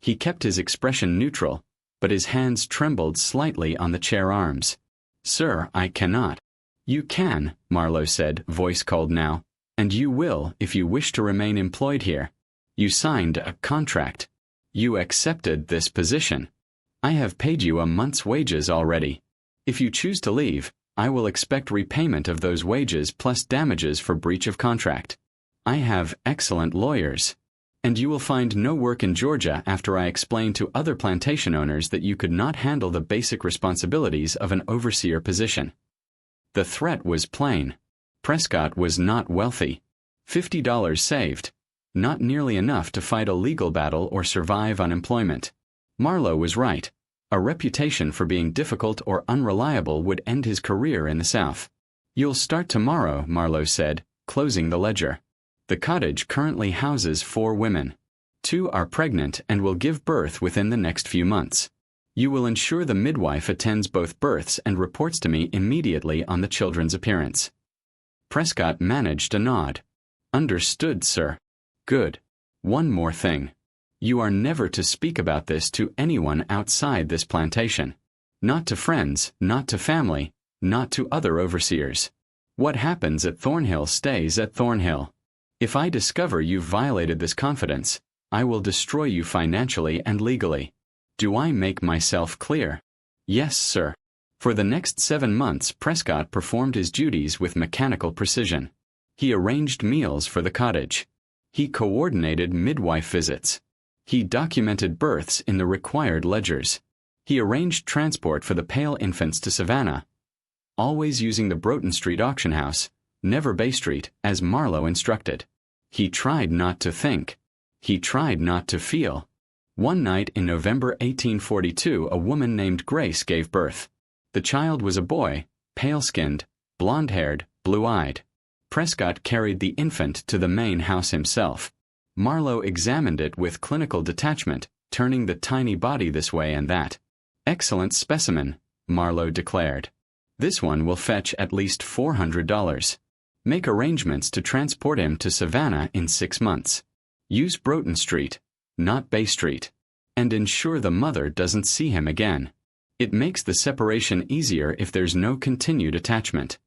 He kept his expression neutral, but his hands trembled slightly on the chair arms. Sir, I cannot. You can, Marlowe said, voice cold now, and you will if you wish to remain employed here. You signed a contract. You accepted this position. I have paid you a month's wages already. If you choose to leave, I will expect repayment of those wages plus damages for breach of contract. I have excellent lawyers. And you will find no work in Georgia after I explain to other plantation owners that you could not handle the basic responsibilities of an overseer position. The threat was plain. Prescott was not wealthy. $50 saved. Not nearly enough to fight a legal battle or survive unemployment. Marlowe was right. A reputation for being difficult or unreliable would end his career in the South. You'll start tomorrow, Marlowe said, closing the ledger. The cottage currently houses 4 women. 2 are pregnant and will give birth within the next few months. You will ensure the midwife attends both births and reports to me immediately on the children's appearance. Prescott managed a nod. Understood, sir. Good. One more thing. You are never to speak about this to anyone outside this plantation. Not to friends, not to family, not to other overseers. What happens at Thornhill stays at Thornhill. If I discover you've violated this confidence, I will destroy you financially and legally. Do I make myself clear? Yes, sir. For the next 7 months, Prescott performed his duties with mechanical precision. He arranged meals for the cottage. He coordinated midwife visits. He documented births in the required ledgers. He arranged transport for the pale infants to Savannah, always using the Broughton Street auction house, never Bay Street, as Marlowe instructed. He tried not to think. He tried not to feel. One night in November 1842, a woman named Grace gave birth. The child was a boy, pale-skinned, blonde-haired, blue-eyed. Prescott carried the infant to the main house himself. Marlowe examined it with clinical detachment, turning the tiny body this way and that. Excellent specimen, Marlowe declared. This one will fetch at least $400. Make arrangements to transport him to Savannah in 6 months. Use Broughton Street, not Bay Street, and ensure the mother doesn't see him again. It makes the separation easier if there's no continued attachment.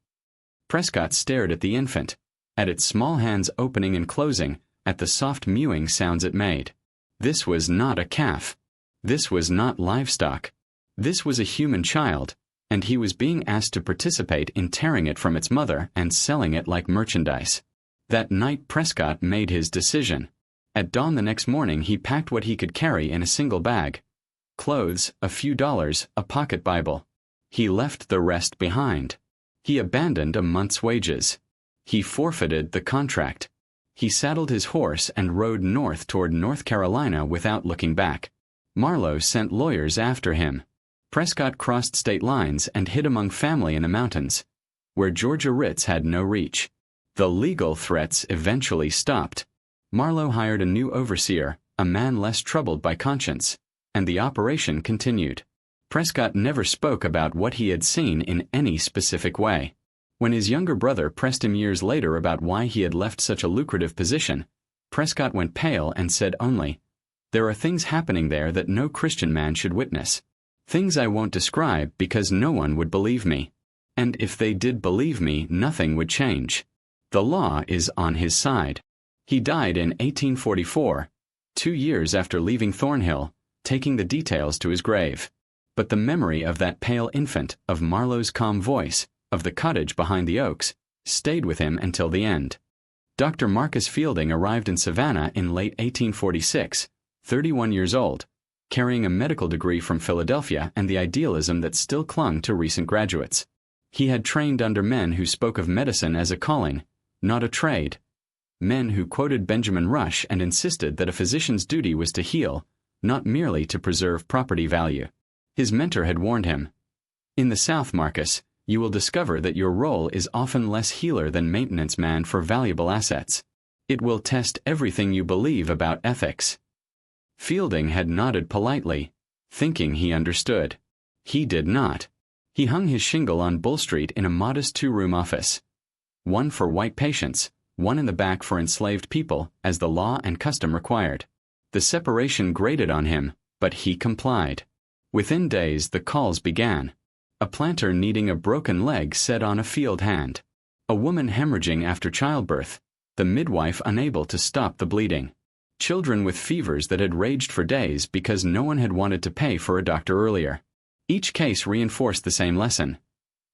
Prescott stared at the infant, at its small hands opening and closing, at the soft mewing sounds it made. This was not a calf. This was not livestock. This was a human child, and he was being asked to participate in tearing it from its mother and selling it like merchandise. That night Prescott made his decision. At dawn the next morning he packed what he could carry in a single bag. Clothes, a few dollars, a pocket Bible. He left the rest behind. He abandoned a month's wages. He forfeited the contract. He saddled his horse and rode north toward North Carolina without looking back. Marlowe sent lawyers after him. Prescott crossed state lines and hid among family in the mountains, where Georgia writs had no reach. The legal threats eventually stopped. Marlowe hired a new overseer, a man less troubled by conscience. and the operation continued. Prescott never spoke about what he had seen in any specific way. When his younger brother pressed him years later about why he had left such a lucrative position, Prescott went pale and said only, "There are things happening there that no Christian man should witness. Things I won't describe because no one would believe me. And if they did believe me, nothing would change. The law is on his side." He died in 1844, 2 years after leaving Thornhill, taking the details to his grave. But the memory of that pale infant, of Marlowe's calm voice, of the cottage behind the oaks, stayed with him until the end. Dr. Marcus Fielding arrived in Savannah in late 1846, 31 years old, carrying a medical degree from Philadelphia and the idealism that still clung to recent graduates. He had trained under men who spoke of medicine as a calling, not a trade. Men who quoted Benjamin Rush and insisted that a physician's duty was to heal, not merely to preserve property value. His mentor had warned him, "In the South, Marcus, you will discover that your role is often less healer than maintenance man for valuable assets. It will test everything you believe about ethics." Fielding had nodded politely, thinking he understood. He did not. He hung his shingle on Bull Street in a modest 2-room office. One for white patients, one in the back for enslaved people, as the law and custom required. The separation grated on him, but he complied. Within days the calls began. A planter needing a broken leg set on a field hand. A woman hemorrhaging after childbirth, the midwife unable to stop the bleeding. Children with fevers that had raged for days because no one had wanted to pay for a doctor earlier. Each case reinforced the same lesson.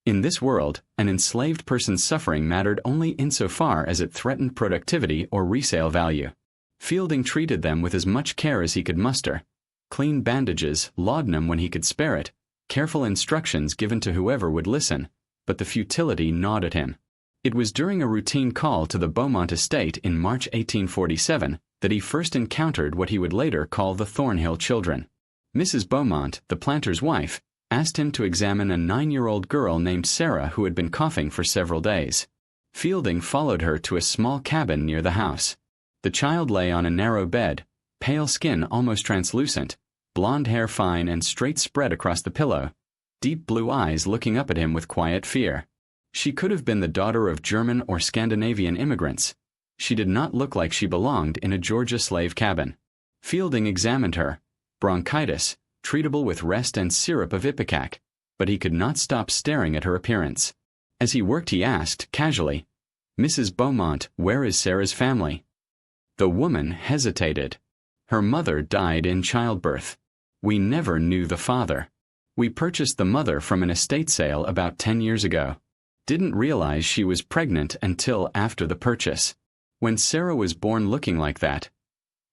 In this world, an enslaved person's suffering mattered only insofar as it threatened productivity or resale value. Fielding treated them with as much care as he could muster. Clean bandages, laudanum when he could spare it, careful instructions given to whoever would listen, but the futility gnawed at him. It was during a routine call to the Beaumont estate in March 1847 that he first encountered what he would later call the Thornhill children. Mrs. Beaumont, the planter's wife, asked him to examine a 9-year-old girl named Sarah who had been coughing for several days. Fielding followed her to a small cabin near the house. The child lay on a narrow bed, pale skin almost translucent, blonde hair fine and straight spread across the pillow, deep blue eyes looking up at him with quiet fear. She could have been the daughter of German or Scandinavian immigrants. She did not look like she belonged in a Georgia slave cabin. Fielding examined her. Bronchitis, treatable with rest and syrup of ipecac, but he could not stop staring at her appearance. As he worked he asked, casually, "Mrs. Beaumont, where is Sarah's family?" The woman hesitated. Her mother died in childbirth. We never knew the father. We purchased the mother from an estate sale about 10 years ago. Didn't realize she was pregnant until after the purchase. When Sarah was born looking like that,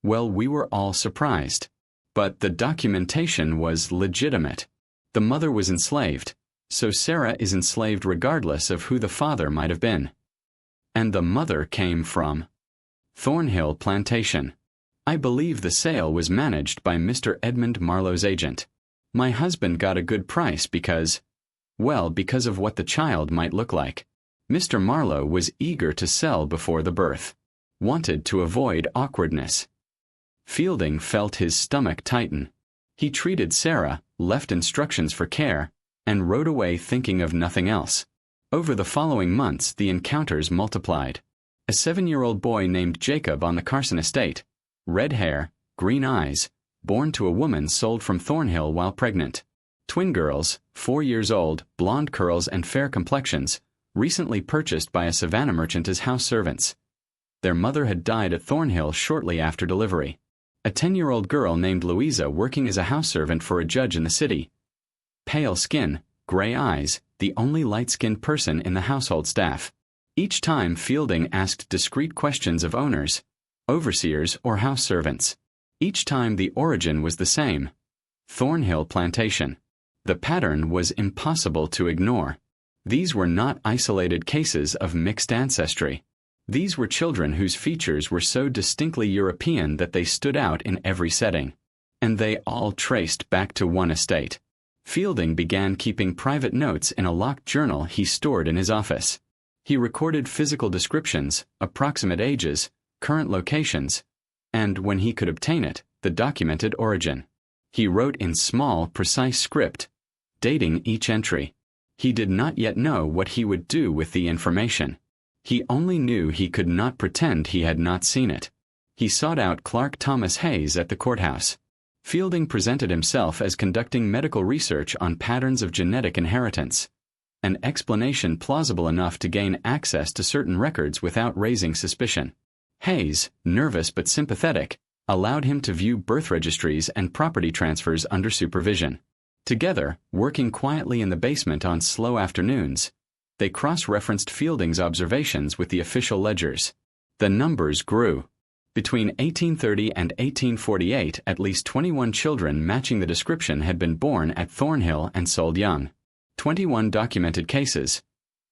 well, we were all surprised. But the documentation was legitimate. The mother was enslaved, so Sarah is enslaved regardless of who the father might have been. And the mother came from Thornhill Plantation. I believe the sale was managed by Mr. Edmund Marlowe's agent. My husband got a good price because of what the child might look like. Mr. Marlowe was eager to sell before the birth. Wanted to avoid awkwardness. Fielding felt his stomach tighten. He treated Sarah, left instructions for care, and rode away thinking of nothing else. Over the following months the encounters multiplied. A 7-year-old boy named Jacob on the Carson estate, red hair, green eyes, born to a woman sold from Thornhill while pregnant. Twin girls, 4 years old, blonde curls and fair complexions, recently purchased by a Savannah merchant as house servants. Their mother had died at Thornhill shortly after delivery. A 10-year-old girl named Louisa working as a house servant for a judge in the city. Pale skin, gray eyes, the only light-skinned person in the household staff. Each time Fielding asked discreet questions of owners, overseers, or house servants. Each time the origin was the same. Thornhill Plantation. The pattern was impossible to ignore. These were not isolated cases of mixed ancestry. These were children whose features were so distinctly European that they stood out in every setting. And they all traced back to one estate. Fielding began keeping private notes in a locked journal he stored in his office. He recorded physical descriptions, approximate ages, current locations, and, when he could obtain it, the documented origin. He wrote in small, precise script, dating each entry. He did not yet know what he would do with the information. He only knew he could not pretend he had not seen it. He sought out Clark Thomas Hayes at the courthouse. Fielding presented himself as conducting medical research on patterns of genetic inheritance. An explanation plausible enough to gain access to certain records without raising suspicion. Hayes, nervous but sympathetic, allowed him to view birth registries and property transfers under supervision. Together, working quietly in the basement on slow afternoons, they cross-referenced Fielding's observations with the official ledgers. The numbers grew. Between 1830 and 1848, at least 21 children matching the description had been born at Thornhill and sold young. 21 documented cases.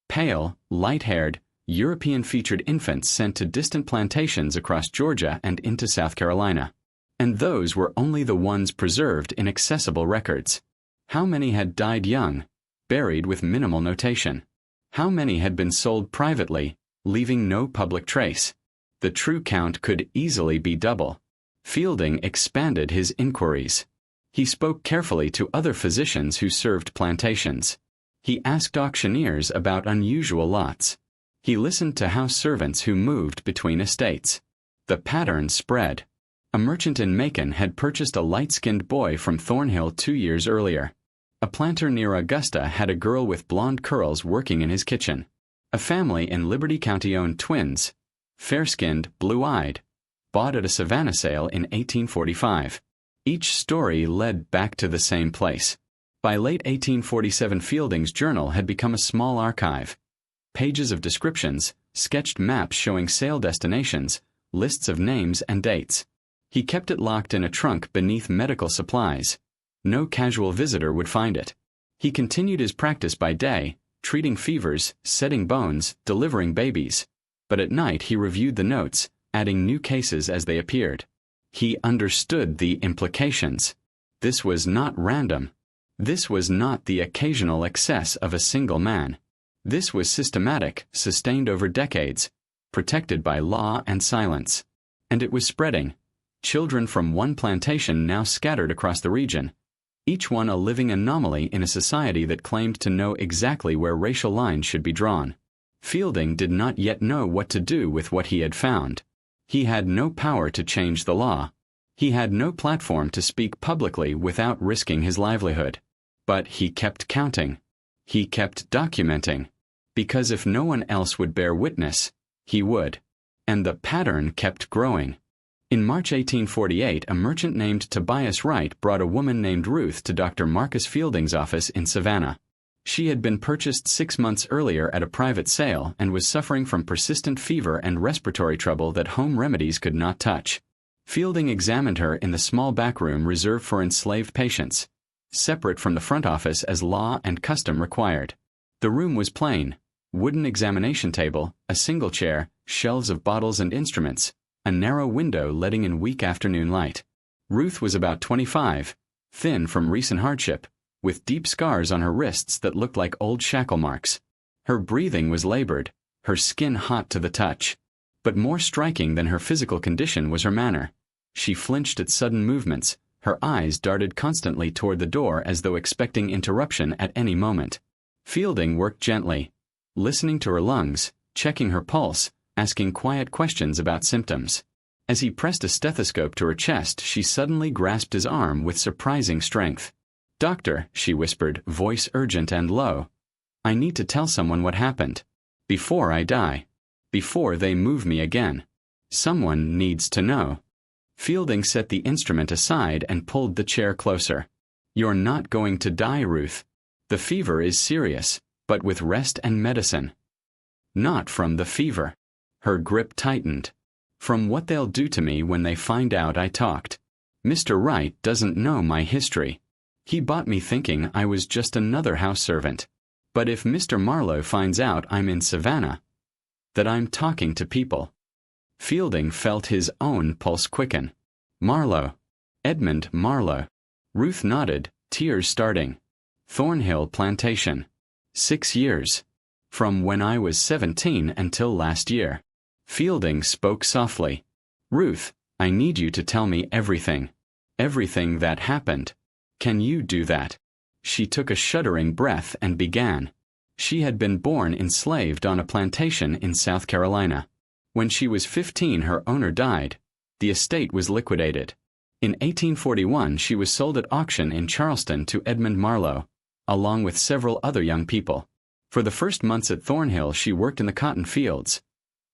Pale, light-haired, European-featured infants sent to distant plantations across Georgia and into South Carolina. And those were only the ones preserved in accessible records. How many had died young, buried with minimal notation? How many had been sold privately, leaving no public trace? The true count could easily be double. Fielding expanded his inquiries. He spoke carefully to other physicians who served plantations. He asked auctioneers about unusual lots. He listened to house servants who moved between estates. The pattern spread. A merchant in Macon had purchased a light-skinned boy from Thornhill 2 years earlier. A planter near Augusta had a girl with blonde curls working in his kitchen. A family in Liberty County owned twins, fair-skinned, blue-eyed, bought at a Savannah sale in 1845. Each story led back to the same place. By late 1847, Fielding's journal had become a small archive. Pages of descriptions, sketched maps showing sale destinations, lists of names and dates. He kept it locked in a trunk beneath medical supplies. No casual visitor would find it. He continued his practice by day, treating fevers, setting bones, delivering babies. But at night he reviewed the notes, adding new cases as they appeared. He understood the implications. This was not random. This was not the occasional excess of a single man. This was systematic, sustained over decades, protected by law and silence. And it was spreading. Children from one plantation now scattered across the region, each one a living anomaly in a society that claimed to know exactly where racial lines should be drawn. Fielding did not yet know what to do with what he had found. He had no power to change the law. He had no platform to speak publicly without risking his livelihood. But he kept counting. He kept documenting. Because if no one else would bear witness, he would. And the pattern kept growing. In March 1848, a merchant named Tobias Wright brought a woman named Ruth to Dr. Marcus Fielding's office in Savannah. She had been purchased 6 months earlier at a private sale and was suffering from persistent fever and respiratory trouble that home remedies could not touch. Fielding examined her in the small back room reserved for enslaved patients, separate from the front office as law and custom required. The room was plain: wooden examination table, a single chair, shelves of bottles and instruments, a narrow window letting in weak afternoon light. Ruth was about 25, thin from recent hardship, with deep scars on her wrists that looked like old shackle marks. Her breathing was labored, her skin hot to the touch. But more striking than her physical condition was her manner. She flinched at sudden movements, her eyes darted constantly toward the door as though expecting interruption at any moment. Fielding worked gently, listening to her lungs, checking her pulse, asking quiet questions about symptoms. As he pressed a stethoscope to her chest, she suddenly grasped his arm with surprising strength. "Doctor," she whispered, voice urgent and low, "I need to tell someone what happened. Before I die. Before they move me again. Someone needs to know." Fielding set the instrument aside and pulled the chair closer. "You're not going to die, Ruth. The fever is serious, but with rest and medicine." "Not from the fever." Her grip tightened. "From what they'll do to me when they find out I talked. Mr. Wright doesn't know my history. He bought me thinking I was just another house servant. But if Mr. Marlowe finds out I'm in Savannah, that I'm talking to people." Fielding felt his own pulse quicken. "Marlowe. Edmund Marlowe." Ruth nodded, tears starting. "Thornhill Plantation. 6 years. From when I was 17 until last year." Fielding spoke softly. "Ruth, I need you to tell me everything. Everything that happened. Can you do that? She took a shuddering breath and began. She had been born enslaved on a plantation in South Carolina. When she was 15, her owner died. The estate was liquidated. In 1841, she was sold at auction in Charleston to Edmund Marlowe, along with several other young people. For the first months at Thornhill, she worked in the cotton fields,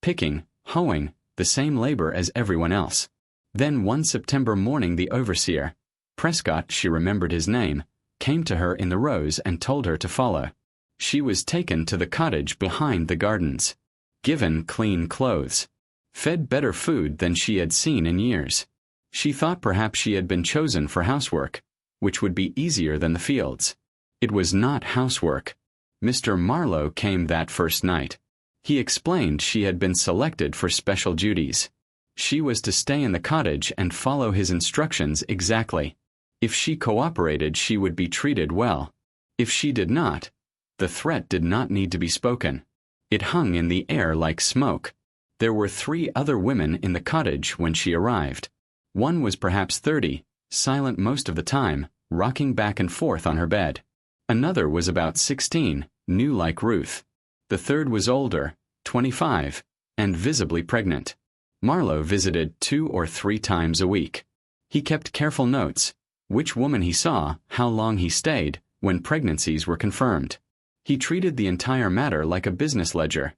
picking, hoeing, the same labor as everyone else. Then one September morning, the overseer, Prescott, she remembered his name, came to her in the rows and told her to follow. She was taken to the cottage behind the gardens, given clean clothes, fed better food than she had seen in years. She thought perhaps she had been chosen for housework, which would be easier than the fields. It was not housework. Mr. Marlowe came that first night. He explained she had been selected for special duties. She was to stay in the cottage and follow his instructions exactly. If she cooperated, she would be treated well. If she did not, the threat did not need to be spoken. It hung in the air like smoke. There were 3 other women in the cottage when she arrived. One was perhaps 30, silent most of the time, rocking back and forth on her bed. Another was about 16, new like Ruth. The third was older, 25, and visibly pregnant. Marlowe visited 2 or 3 times a week. He kept careful notes, which woman he saw, how long he stayed, when pregnancies were confirmed. He treated the entire matter like a business ledger.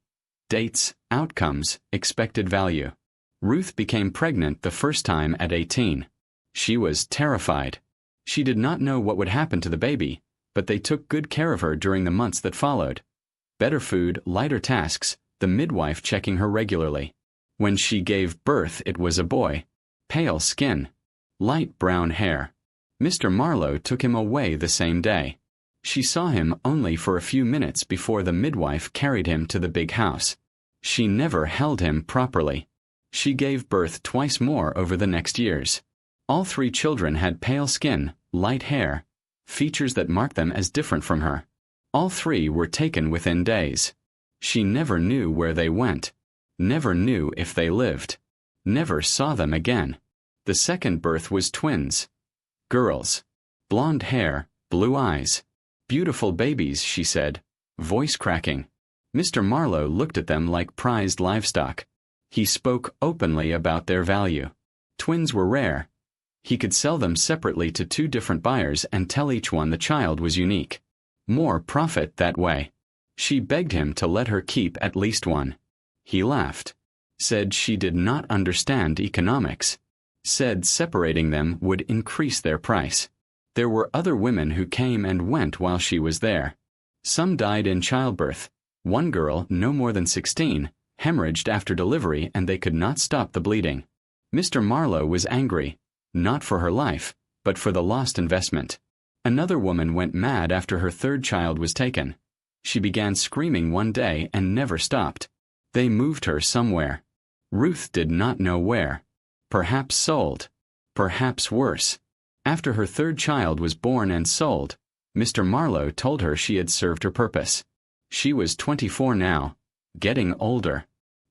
Dates, outcomes, expected value. Ruth became pregnant the first time at 18. She was terrified. She did not know what would happen to the baby, but they took good care of her during the months that followed. Better food, lighter tasks, the midwife checking her regularly. When she gave birth, it was a boy. Pale skin. Light brown hair. Mr. Marlowe took him away the same day. She saw him only for a few minutes before the midwife carried him to the big house. She never held him properly. She gave birth twice more over the next years. All 3 children had pale skin, light hair, features that marked them as different from her. All 3 were taken within days. She never knew where they went, never knew if they lived, never saw them again. The second birth was twins. Girls. Blonde hair, blue eyes. Beautiful babies, she said, voice cracking. Mr. Marlowe looked at them like prized livestock. He spoke openly about their value. Twins were rare. He could sell them separately to 2 different buyers and tell each one the child was unique. More profit that way. She begged him to let her keep at least one. He laughed. Said she did not understand economics. Said separating them would increase their price. There were other women who came and went while she was there. Some died in childbirth. One girl, no more than 16, hemorrhaged after delivery and they could not stop the bleeding. Mr. Marlowe was angry, not for her life, but for the lost investment. Another woman went mad after her 3rd child was taken. She began screaming one day and never stopped. They moved her somewhere. Ruth did not know where. Perhaps sold. Perhaps worse. After her 3rd child was born and sold, Mr. Marlowe told her she had served her purpose. She was 24 now, getting older.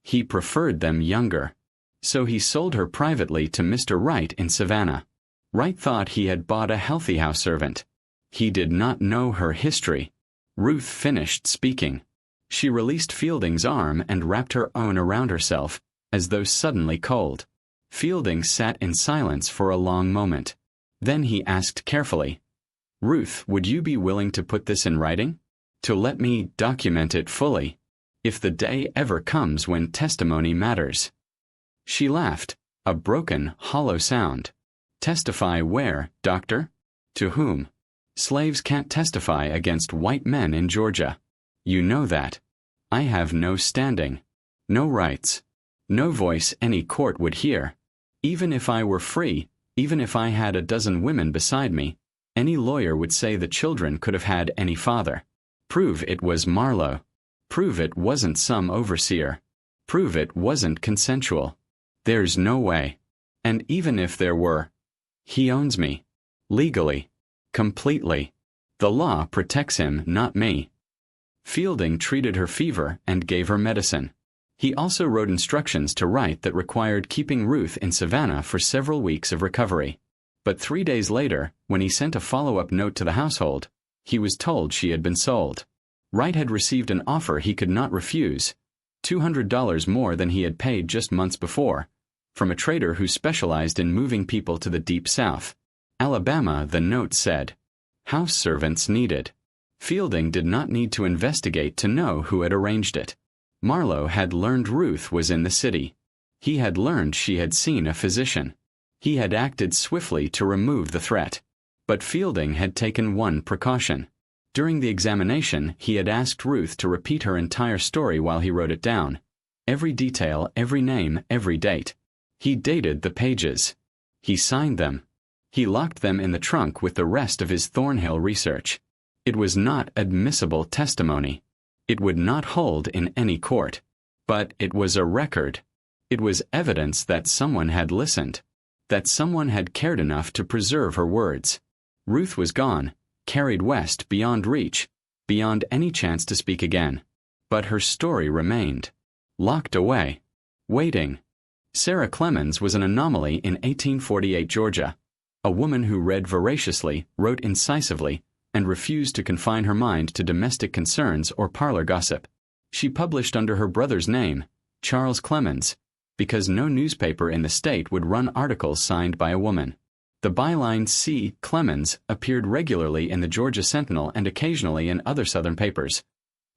He preferred them younger. So he sold her privately to Mr. Wright in Savannah. Wright thought he had bought a healthy house servant. He did not know her history. Ruth finished speaking. She released Fielding's arm and wrapped her own around herself, as though suddenly cold. Fielding sat in silence for a long moment. Then he asked carefully, "Ruth, would you be willing to put this in writing? To let me document it fully, if the day ever comes when testimony matters?" She laughed, a broken, hollow sound. "Testify where, doctor? To whom? Slaves can't testify against white men in Georgia. You know that. I have no standing, no rights, no voice any court would hear. Even if I were free, even if I had a dozen women beside me, any lawyer would say the children could have had any father. Prove it was Marlowe. Prove it wasn't some overseer. Prove it wasn't consensual. There's no way. And even if there were, he owns me. Legally. Completely. The law protects him, not me." Fielding treated her fever and gave her medicine. He also wrote instructions to Wright that required keeping Ruth in Savannah for several weeks of recovery. But 3 days later, when he sent a follow-up note to the household, he was told she had been sold. Wright had received an offer he could not refuse, $200 more than he had paid just months before, from a trader who specialized in moving people to the Deep South, Alabama. The note said, "House servants needed." Fielding did not need to investigate to know who had arranged it. Marlowe had learned Ruth was in the city. He had learned she had seen a physician. He had acted swiftly to remove the threat. But Fielding had taken one precaution. During the examination, he had asked Ruth to repeat her entire story while he wrote it down. Every detail, every name, every date. He dated the pages. He signed them. He locked them in the trunk with the rest of his Thornhill research. It was not admissible testimony. It would not hold in any court. But it was a record. It was evidence that someone had listened. That someone had cared enough to preserve her words. Ruth was gone, carried west beyond reach, beyond any chance to speak again. But her story remained. Locked away. Waiting. Sarah Clemens was an anomaly in 1848 Georgia. A woman who read voraciously, wrote incisively, and refused to confine her mind to domestic concerns or parlor gossip. She published under her brother's name, Charles Clemens, because no newspaper in the state would run articles signed by a woman. The byline C. Clemens appeared regularly in the Georgia Sentinel and occasionally in other Southern papers,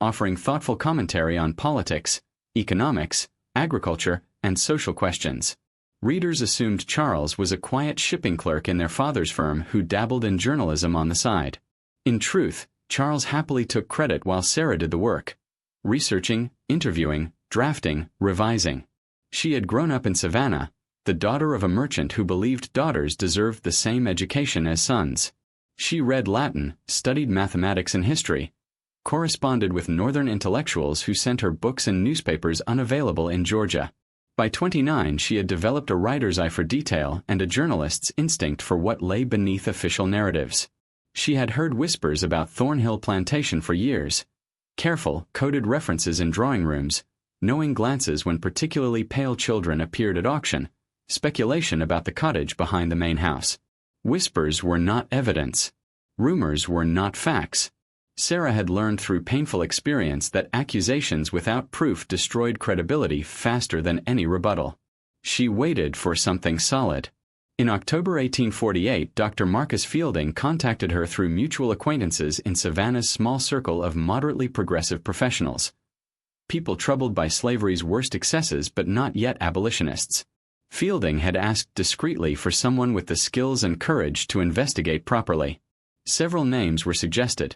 offering thoughtful commentary on politics, economics, agriculture, and social questions. Readers assumed Charles was a quiet shipping clerk in their father's firm who dabbled in journalism on the side. In truth, Charles happily took credit while Sarah did the work, researching, interviewing, drafting, revising. She had grown up in Savannah, the daughter of a merchant who believed daughters deserved the same education as sons. She read Latin, studied mathematics and history, corresponded with Northern intellectuals who sent her books and newspapers unavailable in Georgia. By 29, she had developed a writer's eye for detail and a journalist's instinct for what lay beneath official narratives. She had heard whispers about Thornhill Plantation for years, careful, coded references in drawing rooms, knowing glances when particularly pale children appeared at auction, speculation about the cottage behind the main house. Whispers were not evidence. Rumors were not facts. Sarah had learned through painful experience that accusations without proof destroyed credibility faster than any rebuttal. She waited for something solid. In October 1848, Dr. Marcus Fielding contacted her through mutual acquaintances in Savannah's small circle of moderately progressive professionals. People troubled by slavery's worst excesses but not yet abolitionists. Fielding had asked discreetly for someone with the skills and courage to investigate properly. Several names were suggested.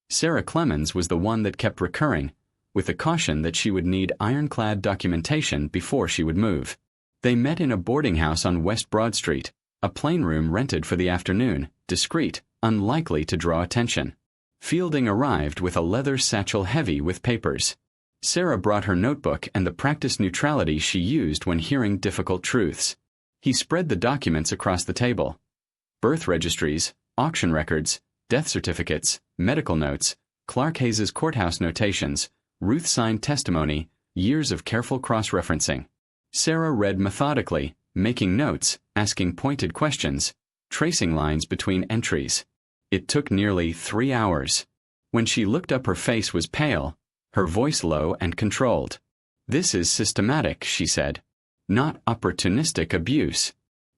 Sarah Clemens was the one that kept recurring, with the caution that she would need ironclad documentation before she would move. They met in a boarding house on West Broad Street, a plain room rented for the afternoon, discreet, unlikely to draw attention. Fielding arrived with a leather satchel heavy with papers. Sarah brought her notebook and the practiced neutrality she used when hearing difficult truths. He spread the documents across the table. Birth registries, auction records, death certificates, medical notes, Clark Hayes's courthouse notations, Ruth signed testimony, years of careful cross-referencing. Sarah read methodically, making notes, asking pointed questions, tracing lines between entries. It took nearly 3 hours. When she looked up, her face was pale, her voice low and controlled. "This is systematic," she said. "Not opportunistic abuse.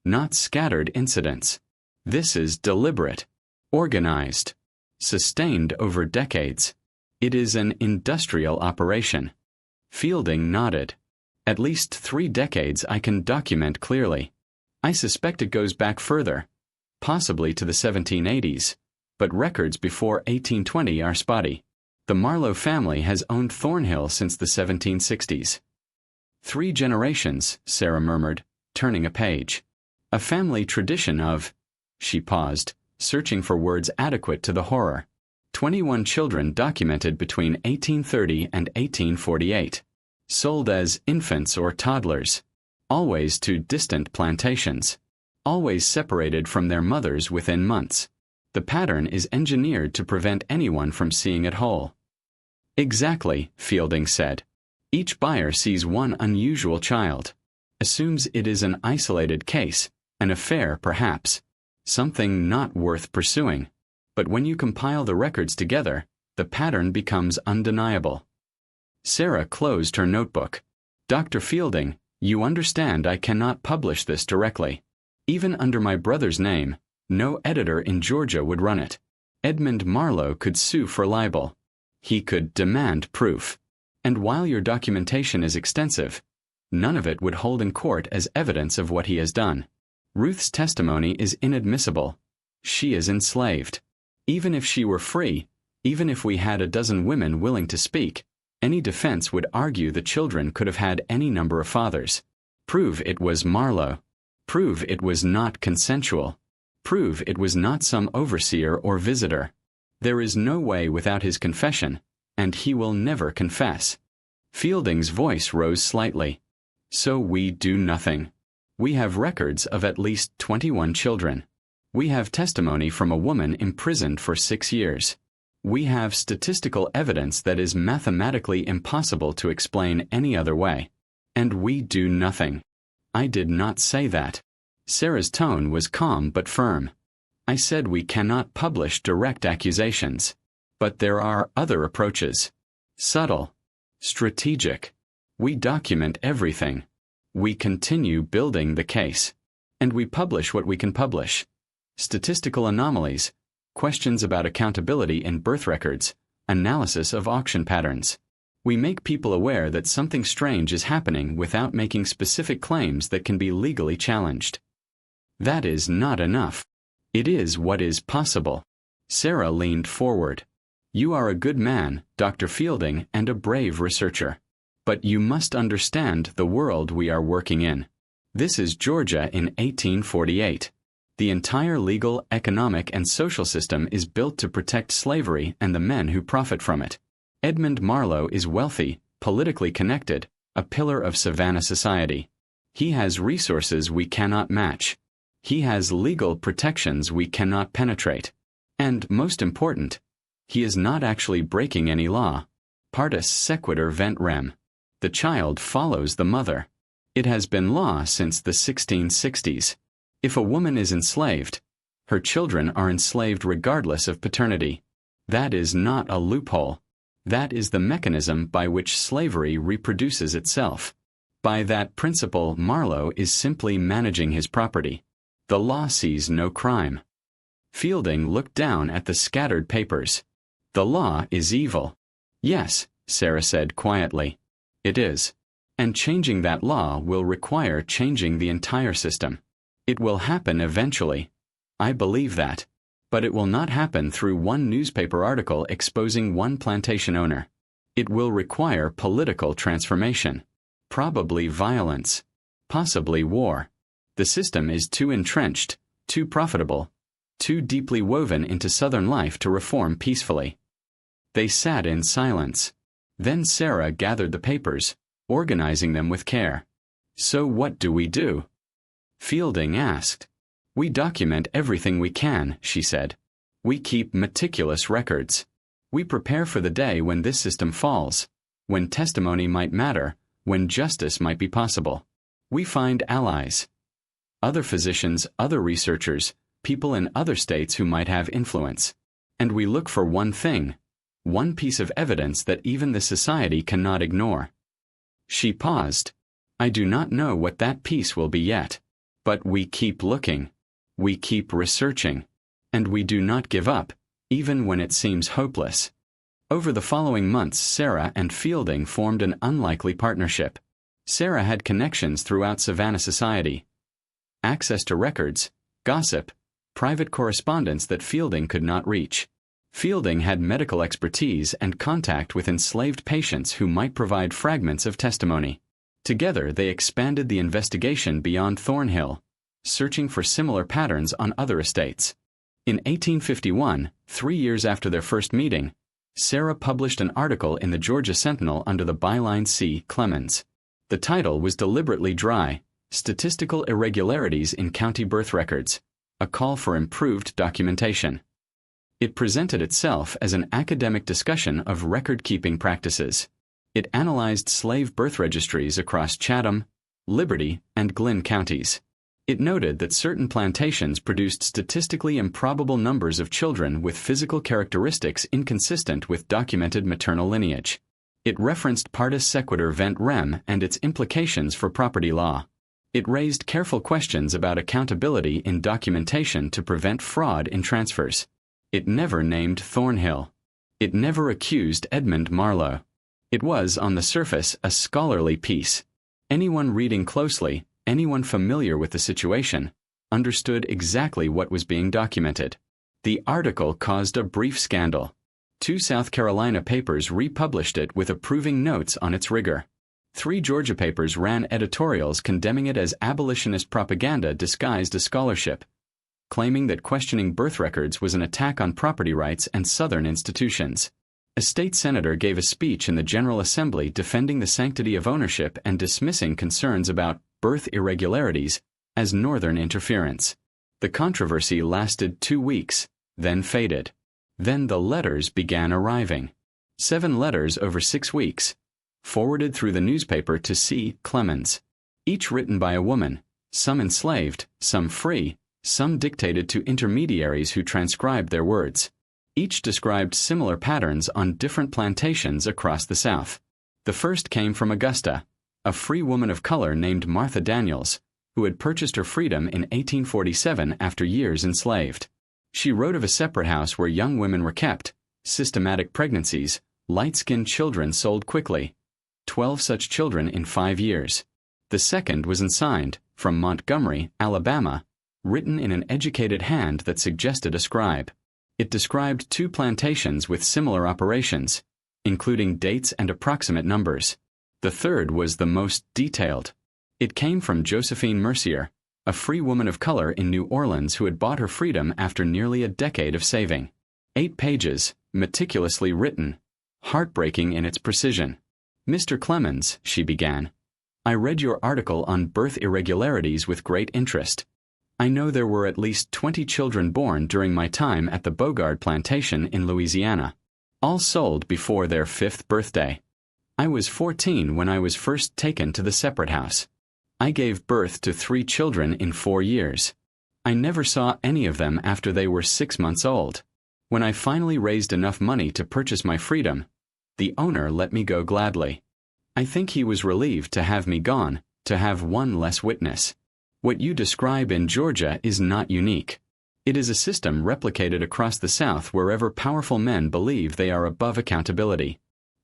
Not scattered incidents. This is deliberate, organized, sustained over decades. It is an industrial operation." Fielding nodded. "At least 3 decades I can document clearly. I suspect it goes back further, possibly to the 1780s, but records before 1820 are spotty. The Marlowe family has owned Thornhill since the 1760s. 3 generations," Sarah murmured, turning a page. "A family tradition of—" She paused, searching for words adequate to the horror. 21 children documented between 1830 and 1848. Sold as infants or toddlers. Always to distant plantations. Always separated from their mothers within months. The pattern is engineered to prevent anyone from seeing it whole. "Exactly," Fielding said. "Each buyer sees one unusual child. Assumes it is an isolated case, an affair perhaps, something not worth pursuing. But when you compile the records together, the pattern becomes undeniable. Sarah closed her notebook. Dr. Fielding, you understand I cannot publish this directly. Even under my brother's name, no editor in Georgia would run it. Edmund Marlowe could sue for libel. He could demand proof. And while your documentation is extensive, none of it would hold in court as evidence of what he has done. Ruth's testimony is inadmissible. She is enslaved. Even if she were free, even if we had a dozen women willing to speak, any defense would argue the children could have had any number of fathers. Prove it was Marlowe. Prove it was not consensual. Prove it was not some overseer or visitor. There is no way without his confession, and he will never confess. Fielding's voice rose slightly. So we do nothing. We have records of at least 21 children. We have testimony from a woman imprisoned for 6 years. We have statistical evidence that is mathematically impossible to explain any other way. And we do nothing. I did not say that. Sarah's tone was calm but firm. I said we cannot publish direct accusations. But there are other approaches. Subtle. Strategic. We document everything. We continue building the case. And we publish what we can publish. Statistical anomalies, questions about accountability in birth records, analysis of auction patterns. We make people aware that something strange is happening without making specific claims that can be legally challenged. That is not enough. It is what is possible. Sarah leaned forward. You are a good man, Dr. Fielding, and a brave researcher. But you must understand the world we are working in. This is Georgia in 1848. The entire legal, economic, and social system is built to protect slavery and the men who profit from it. Edmund Marlowe is wealthy, politically connected, a pillar of Savannah society. He has resources we cannot match. He has legal protections we cannot penetrate. And, most important, he is not actually breaking any law. Partus sequitur vent rem. The child follows the mother. It has been law since the 1660s. If a woman is enslaved, her children are enslaved regardless of paternity. That is not a loophole. That is the mechanism by which slavery reproduces itself. By that principle, Marlowe is simply managing his property. The law sees no crime. Fielding looked down at the scattered papers. The law is evil. Yes, Sarah said quietly. It is. And changing that law will require changing the entire system. It will happen eventually. I believe that. But it will not happen through one newspaper article exposing one plantation owner. It will require political transformation. Probably violence. Possibly war. The system is too entrenched, too profitable, too deeply woven into Southern life to reform peacefully. They sat in silence. Then Sarah gathered the papers, organizing them with care. So what do we do? Fielding asked. We document everything we can, she said. We keep meticulous records. We prepare for the day when this system falls, when testimony might matter, when justice might be possible. We find allies. Other physicians, other researchers, people in other states who might have influence. And we look for one thing, one piece of evidence that even the society cannot ignore. She paused. I do not know what that piece will be yet. But we keep looking. We keep researching. And we do not give up, even when it seems hopeless. Over the following months, Sarah and Fielding formed an unlikely partnership. Sarah had connections throughout Savannah society. Access to records, gossip, private correspondence that Fielding could not reach. Fielding had medical expertise and contact with enslaved patients who might provide fragments of testimony. Together they expanded the investigation beyond Thornhill, searching for similar patterns on other estates. In 1851, 3 years after their first meeting, Sarah published an article in the Georgia Sentinel under the byline C. Clemens. The title was deliberately dry, Statistical Irregularities in County Birth Records, a call for improved documentation. It presented itself as an academic discussion of record-keeping practices. It analyzed slave birth registries across Chatham, Liberty, and Glynn counties. It noted that certain plantations produced statistically improbable numbers of children with physical characteristics inconsistent with documented maternal lineage. It referenced partus sequitur vent rem and its implications for property law. It raised careful questions about accountability in documentation to prevent fraud in transfers. It never named Thornhill. It never accused Edmund Marlowe. It was, on the surface, a scholarly piece. Anyone reading closely, anyone familiar with the situation, understood exactly what was being documented. The article caused a brief scandal. 2 South Carolina papers republished it with approving notes on its rigor. 3 Georgia papers ran editorials condemning it as abolitionist propaganda disguised as scholarship, claiming that questioning birth records was an attack on property rights and Southern institutions. A state senator gave a speech in the General Assembly defending the sanctity of ownership and dismissing concerns about birth irregularities as Northern interference. The controversy lasted 2 weeks, then faded. Then the letters began arriving. 7 letters over 6 weeks, forwarded through the newspaper to C. Clemens. Each written by a woman, some enslaved, some free, some dictated to intermediaries who transcribed their words. Each described similar patterns on different plantations across the South. The first came from Augusta, a free woman of color named Martha Daniels, who had purchased her freedom in 1847 after years enslaved. She wrote of a separate house where young women were kept, systematic pregnancies, light-skinned children sold quickly, 12 such children in 5 years. The second was unsigned, from Montgomery, Alabama, written in an educated hand that suggested a scribe. It described 2 plantations with similar operations, including dates and approximate numbers. The third was the most detailed. It came from Josephine Mercier, a free woman of color in New Orleans who had bought her freedom after nearly a decade of saving. 8 pages, meticulously written, heartbreaking in its precision. "Mr. Clemens," she began, "I read your article on birth irregularities with great interest. I know there were at least 20 children born during my time at the Bogard Plantation in Louisiana, all sold before their 5th birthday. I was 14 when I was first taken to the separate house. I gave birth to 3 children in 4 years. I never saw any of them after they were 6 months old. When I finally raised enough money to purchase my freedom, the owner let me go gladly. I think he was relieved to have me gone, to have one less witness. What you describe in Georgia is not unique. It is a system replicated across the South wherever powerful men believe they are above accountability.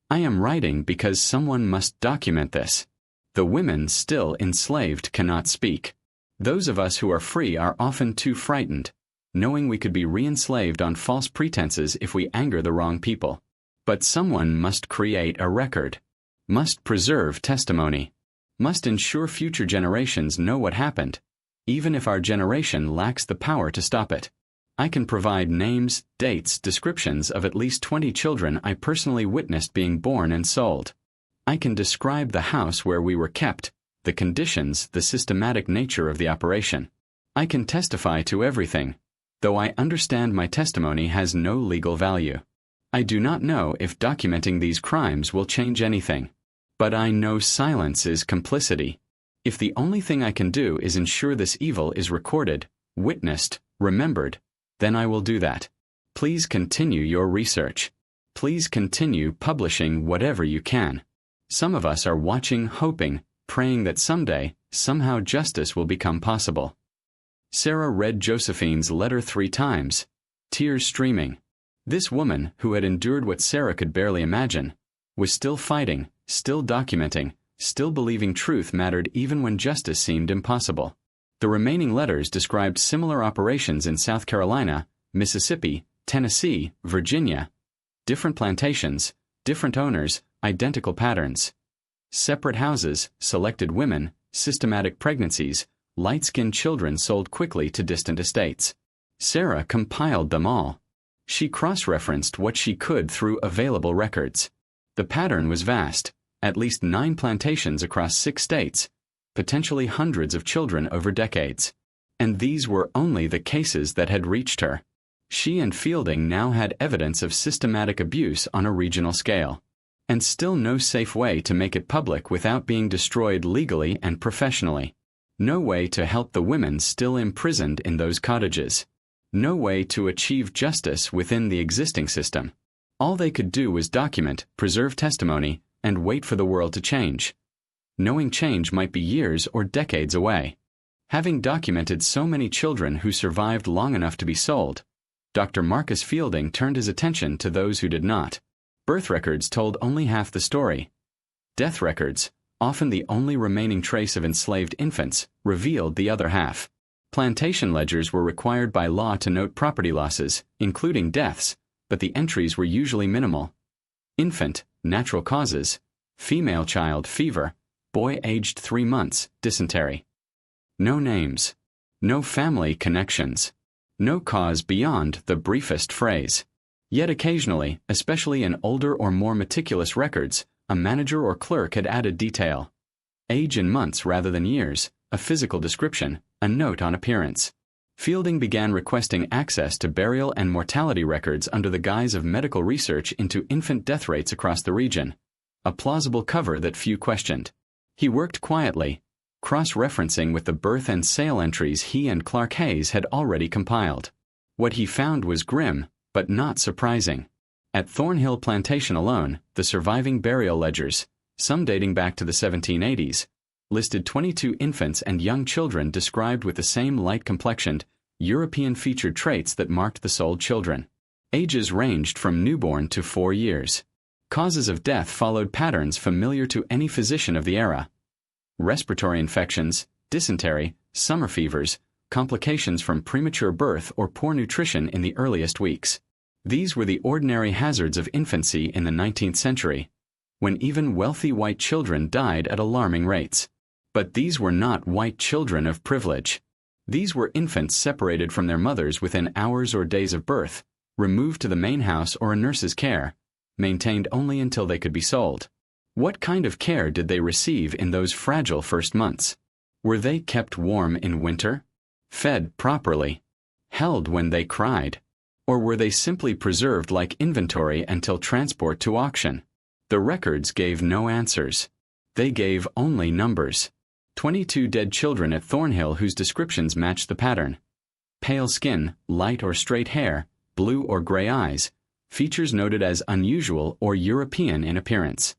I am writing because someone must document this. The women still enslaved cannot speak. Those of us who are free are often too frightened, knowing we could be re-enslaved on false pretenses if we anger the wrong people. But someone must create a record, must preserve testimony, must ensure future generations know what happened, even if our generation lacks the power to stop it. I can provide names, dates, descriptions of at least 20 children I personally witnessed being born and sold. I can describe the house where we were kept, the conditions, the systematic nature of the operation. I can testify to everything, though I understand my testimony has no legal value. I do not know if documenting these crimes will change anything. But I know silence is complicity. If the only thing I can do is ensure this evil is recorded, witnessed, remembered, then I will do that. Please continue your research. Please continue publishing whatever you can. Some of us are watching, hoping, praying that someday, somehow justice will become possible." Sarah read Josephine's letter 3 times, tears streaming. This woman, who had endured what Sarah could barely imagine, was still fighting, still documenting, still believing truth mattered even when justice seemed impossible. The remaining letters described similar operations in South Carolina, Mississippi, Tennessee, Virginia. Different plantations, different owners, identical patterns. Separate houses, selected women, systematic pregnancies, light-skinned children sold quickly to distant estates. Sarah compiled them all. She cross-referenced what she could through available records. The pattern was vast, at least 9 plantations across 6 states, potentially hundreds of children over decades. And these were only the cases that had reached her. She and Fielding now had evidence of systematic abuse on a regional scale, and still no safe way to make it public without being destroyed legally and professionally. No way to help the women still imprisoned in those cottages. No way to achieve justice within the existing system. All they could do was document, preserve testimony, and wait for the world to change. Knowing change might be years or decades away. Having documented so many children who survived long enough to be sold, Dr. Marcus Fielding turned his attention to those who did not. Birth records told only half the story. Death records, often the only remaining trace of enslaved infants, revealed the other half. Plantation ledgers were required by law to note property losses, including deaths, but the entries were usually minimal. Infant, natural causes; female child, fever; boy aged 3 months, dysentery. No names. No family connections. No cause beyond the briefest phrase. Yet occasionally, especially in older or more meticulous records, a manager or clerk had added detail. Age in months rather than years, a physical description, a note on appearance. Fielding began requesting access to burial and mortality records under the guise of medical research into infant death rates across the region, a plausible cover that few questioned. He worked quietly, cross-referencing with the birth and sale entries he and Clark Hayes had already compiled. What he found was grim, but not surprising. At Thornhill Plantation alone, the surviving burial ledgers, some dating back to the 1780s, listed 22 infants and young children described with the same light-complexioned, European-featured traits that marked the sold children. Ages ranged from newborn to 4 years. Causes of death followed patterns familiar to any physician of the era. Respiratory infections, dysentery, summer fevers, complications from premature birth or poor nutrition in the earliest weeks. These were the ordinary hazards of infancy in the 19th century, when even wealthy white children died at alarming rates. But these were not white children of privilege. These were infants separated from their mothers within hours or days of birth, removed to the main house or a nurse's care, maintained only until they could be sold. What kind of care did they receive in those fragile first months? Were they kept warm in winter? Fed properly? Held when they cried? Or were they simply preserved like inventory until transport to auction? The records gave no answers. They gave only numbers. 22 dead children at Thornhill whose descriptions matched the pattern. Pale skin, light or straight hair, blue or gray eyes, features noted as unusual or European in appearance.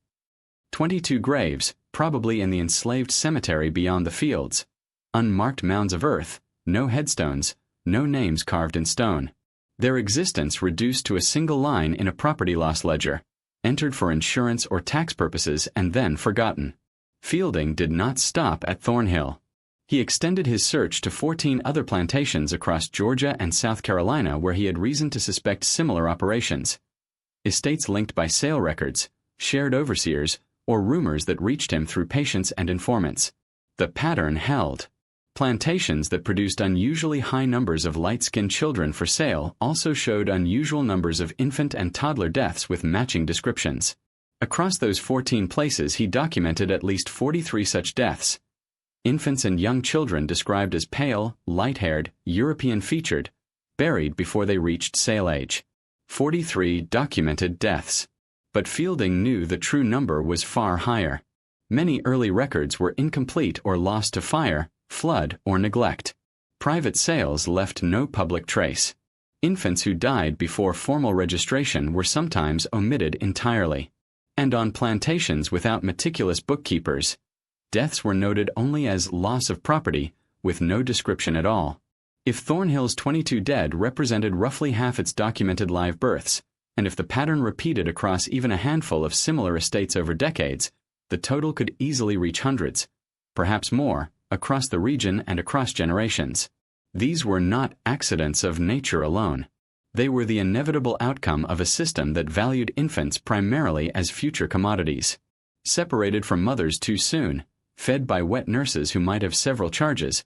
22 graves, probably in the enslaved cemetery beyond the fields. Unmarked mounds of earth, no headstones, no names carved in stone. Their existence reduced to a single line in a property loss ledger, entered for insurance or tax purposes and then forgotten. Fielding did not stop at Thornhill. He extended his search to 14 other plantations across Georgia and South Carolina where he had reason to suspect similar operations. Estates linked by sale records, shared overseers, or rumors that reached him through patients and informants. The pattern held. Plantations that produced unusually high numbers of light-skinned children for sale also showed unusual numbers of infant and toddler deaths with matching descriptions. Across those 14 places he documented at least 43 such deaths. Infants and young children described as pale, light-haired, European-featured, buried before they reached sale age. 43 documented deaths. But Fielding knew the true number was far higher. Many early records were incomplete or lost to fire, flood, or neglect. Private sales left no public trace. Infants who died before formal registration were sometimes omitted entirely. And on plantations without meticulous bookkeepers, deaths were noted only as loss of property, with no description at all. If Thornhill's 22 dead represented roughly half its documented live births, and if the pattern repeated across even a handful of similar estates over decades, the total could easily reach hundreds, perhaps more, across the region and across generations. These were not accidents of nature alone. They were the inevitable outcome of a system that valued infants primarily as future commodities. Separated from mothers too soon, fed by wet nurses who might have several charges,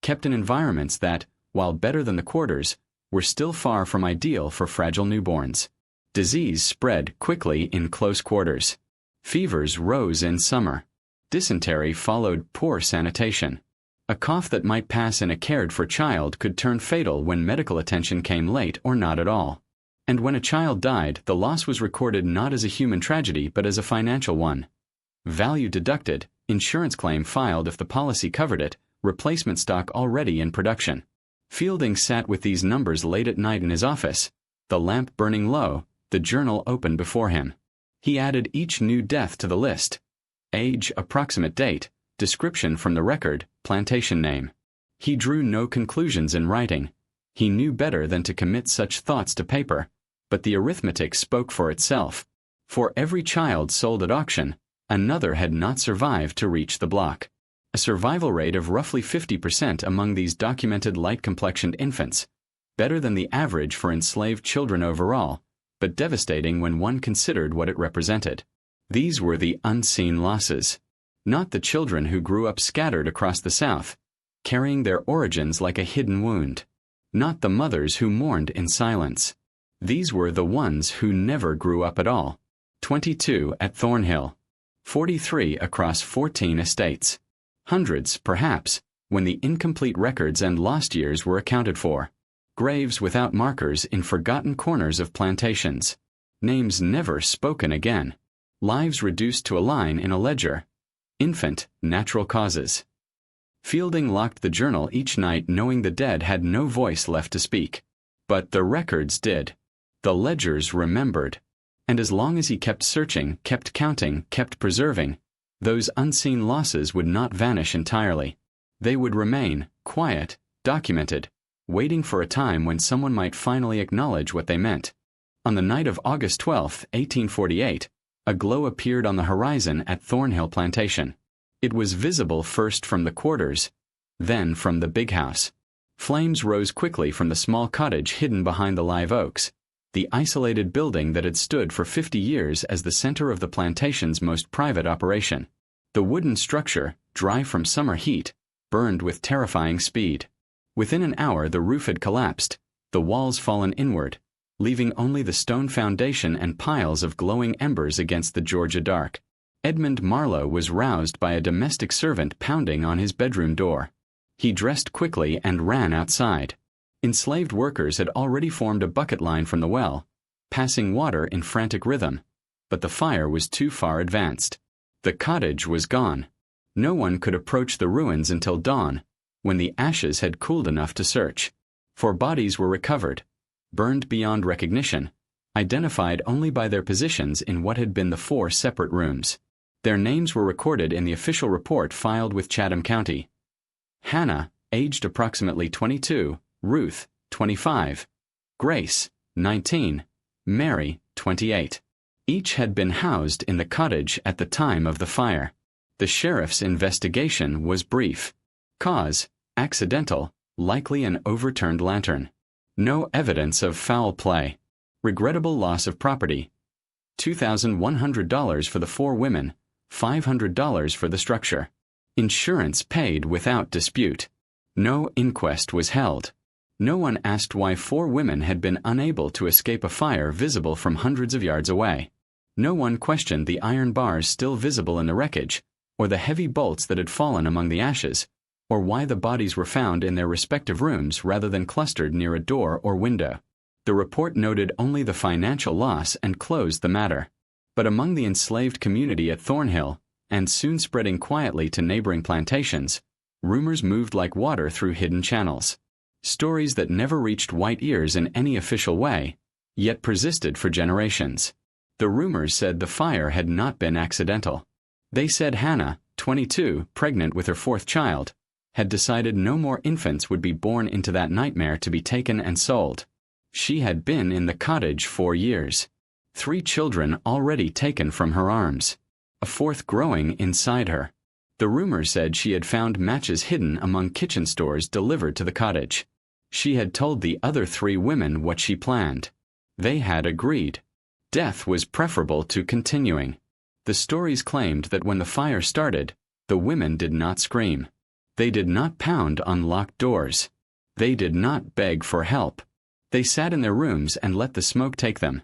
kept in environments that, while better than the quarters, were still far from ideal for fragile newborns. Disease spread quickly in close quarters. Fevers rose in summer. Dysentery followed poor sanitation. A cough that might pass in a cared-for child could turn fatal when medical attention came late or not at all. And when a child died, the loss was recorded not as a human tragedy but as a financial one. Value deducted, insurance claim filed if the policy covered it, replacement stock already in production. Fielding sat with these numbers late at night in his office, the lamp burning low, the journal open before him. He added each new death to the list. Age, approximate date, description from the record, plantation name. He drew no conclusions in writing. He knew better than to commit such thoughts to paper, but the arithmetic spoke for itself. For every child sold at auction, another had not survived to reach the block. A survival rate of roughly 50% among these documented light-complexioned infants, better than the average for enslaved children overall, but devastating when one considered what it represented. These were the unseen losses. Not the children who grew up scattered across the South, carrying their origins like a hidden wound. Not the mothers who mourned in silence. These were the ones who never grew up at all. 22 at Thornhill. 43 across 14 estates. Hundreds, perhaps, when the incomplete records and lost years were accounted for. Graves without markers in forgotten corners of plantations. Names never spoken again. Lives reduced to a line in a ledger. Infant, natural causes. Fielding locked the journal each night knowing the dead had no voice left to speak. But the records did. The ledgers remembered. And as long as he kept searching, kept counting, kept preserving, those unseen losses would not vanish entirely. They would remain, quiet, documented, waiting for a time when someone might finally acknowledge what they meant. On the night of August 12, 1848, a glow appeared on the horizon at Thornhill Plantation. It was visible first from the quarters, then from the big house. Flames rose quickly from the small cottage hidden behind the live oaks, the isolated building that had stood for 50 years as the center of the plantation's most private operation. The wooden structure, dry from summer heat, burned with terrifying speed. Within an hour the roof had collapsed, the walls fallen inward, leaving only the stone foundation and piles of glowing embers against the Georgia dark. Edmund Marlowe was roused by a domestic servant pounding on his bedroom door. He dressed quickly and ran outside. Enslaved workers had already formed a bucket line from the well, passing water in frantic rhythm, but the fire was too far advanced. The cottage was gone. No one could approach the ruins until dawn, when the ashes had cooled enough to search. For bodies were recovered, burned beyond recognition, identified only by their positions in what had been the 4 separate rooms. Their names were recorded in the official report filed with Chatham County. Hannah, aged approximately 22, Ruth, 25, Grace, 19, Mary, 28. Each had been housed in the cottage at the time of the fire. The sheriff's investigation was brief. Cause, accidental, likely an overturned lantern. No evidence of foul play. Regrettable loss of property. $2,100 for the 4 women, $500 for the structure. Insurance paid without dispute. No inquest was held. No one asked why 4 women had been unable to escape a fire visible from hundreds of yards away. No one questioned the iron bars still visible in the wreckage, or the heavy bolts that had fallen among the ashes, or why the bodies were found in their respective rooms rather than clustered near a door or window. The report noted only the financial loss and closed the matter. But among the enslaved community at Thornhill, and soon spreading quietly to neighboring plantations, rumors moved like water through hidden channels. Stories that never reached white ears in any official way, yet persisted for generations. The rumors said the fire had not been accidental. They said Hannah, 22, pregnant with her 4th child, had decided no more infants would be born into that nightmare to be taken and sold. She had been in the cottage 4 years. 3 children already taken from her arms. A 4th growing inside her. The rumor said she had found matches hidden among kitchen stores delivered to the cottage. She had told the other 3 women what she planned. They had agreed. Death was preferable to continuing. The stories claimed that when the fire started, the women did not scream. They did not pound on locked doors. They did not beg for help. They sat in their rooms and let the smoke take them,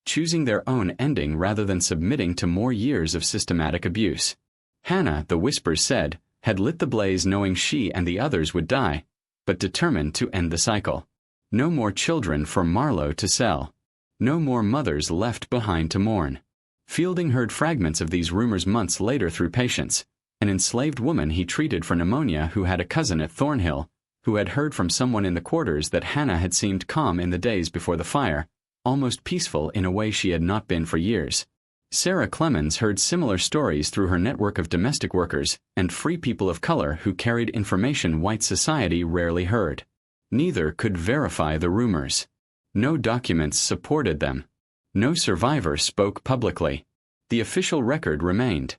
choosing their own ending rather than submitting to more years of systematic abuse. Hannah, the whispers said, had lit the blaze knowing she and the others would die, but determined to end the cycle. No more children for Marlowe to sell. No more mothers left behind to mourn. Fielding heard fragments of these rumors months later through patients, an enslaved woman he treated for pneumonia who had a cousin at Thornhill, who had heard from someone in the quarters that Hannah had seemed calm in the days before the fire, almost peaceful in a way she had not been for years. Sarah Clemens heard similar stories through her network of domestic workers and free people of color who carried information white society rarely heard. Neither could verify the rumors. No documents supported them. No survivor spoke publicly. The official record remained.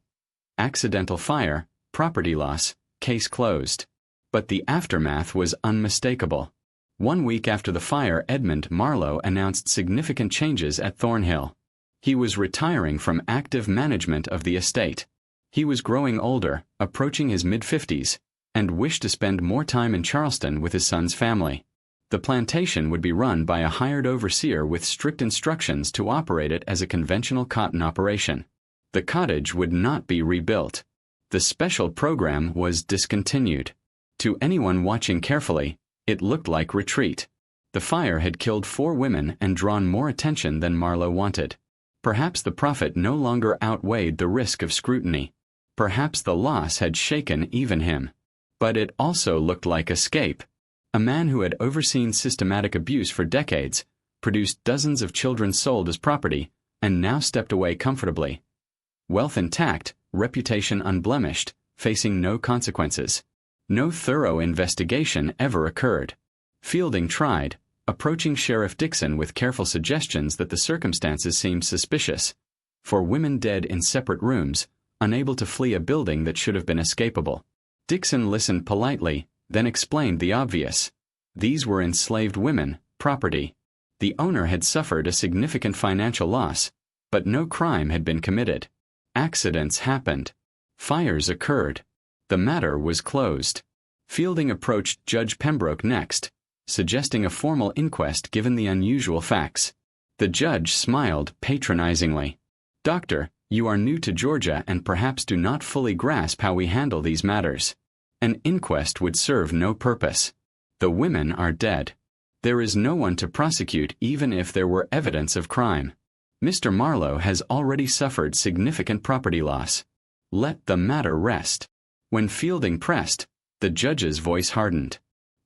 Accidental fire, property loss, case closed. But the aftermath was unmistakable. 1 week after the fire, Edmund Marlowe announced significant changes at Thornhill. He was retiring from active management of the estate. He was growing older, approaching his mid-50s, and wished to spend more time in Charleston with his son's family. The plantation would be run by a hired overseer with strict instructions to operate it as a conventional cotton operation. The cottage would not be rebuilt. The special program was discontinued. To anyone watching carefully, it looked like retreat. The fire had killed 4 women and drawn more attention than Marlowe wanted. Perhaps the profit no longer outweighed the risk of scrutiny. Perhaps the loss had shaken even him. But it also looked like escape. A man who had overseen systematic abuse for decades, produced dozens of children sold as property, and now stepped away comfortably. Wealth intact, reputation unblemished, facing no consequences. No thorough investigation ever occurred. Fielding tried, approaching Sheriff Dixon with careful suggestions that the circumstances seemed suspicious. 4 women dead in separate rooms, unable to flee a building that should have been escapable. Dixon listened politely, then explained the obvious. These were enslaved women, property. The owner had suffered a significant financial loss, but no crime had been committed. Accidents happened. Fires occurred. The matter was closed. Fielding approached Judge Pembroke next, suggesting a formal inquest given the unusual facts. The judge smiled patronizingly. "Doctor, you are new to Georgia and perhaps do not fully grasp how we handle these matters. An inquest would serve no purpose. The women are dead. There is no one to prosecute even if there were evidence of crime. Mr. Marlowe has already suffered significant property loss. Let the matter rest." When Fielding pressed, the judge's voice hardened.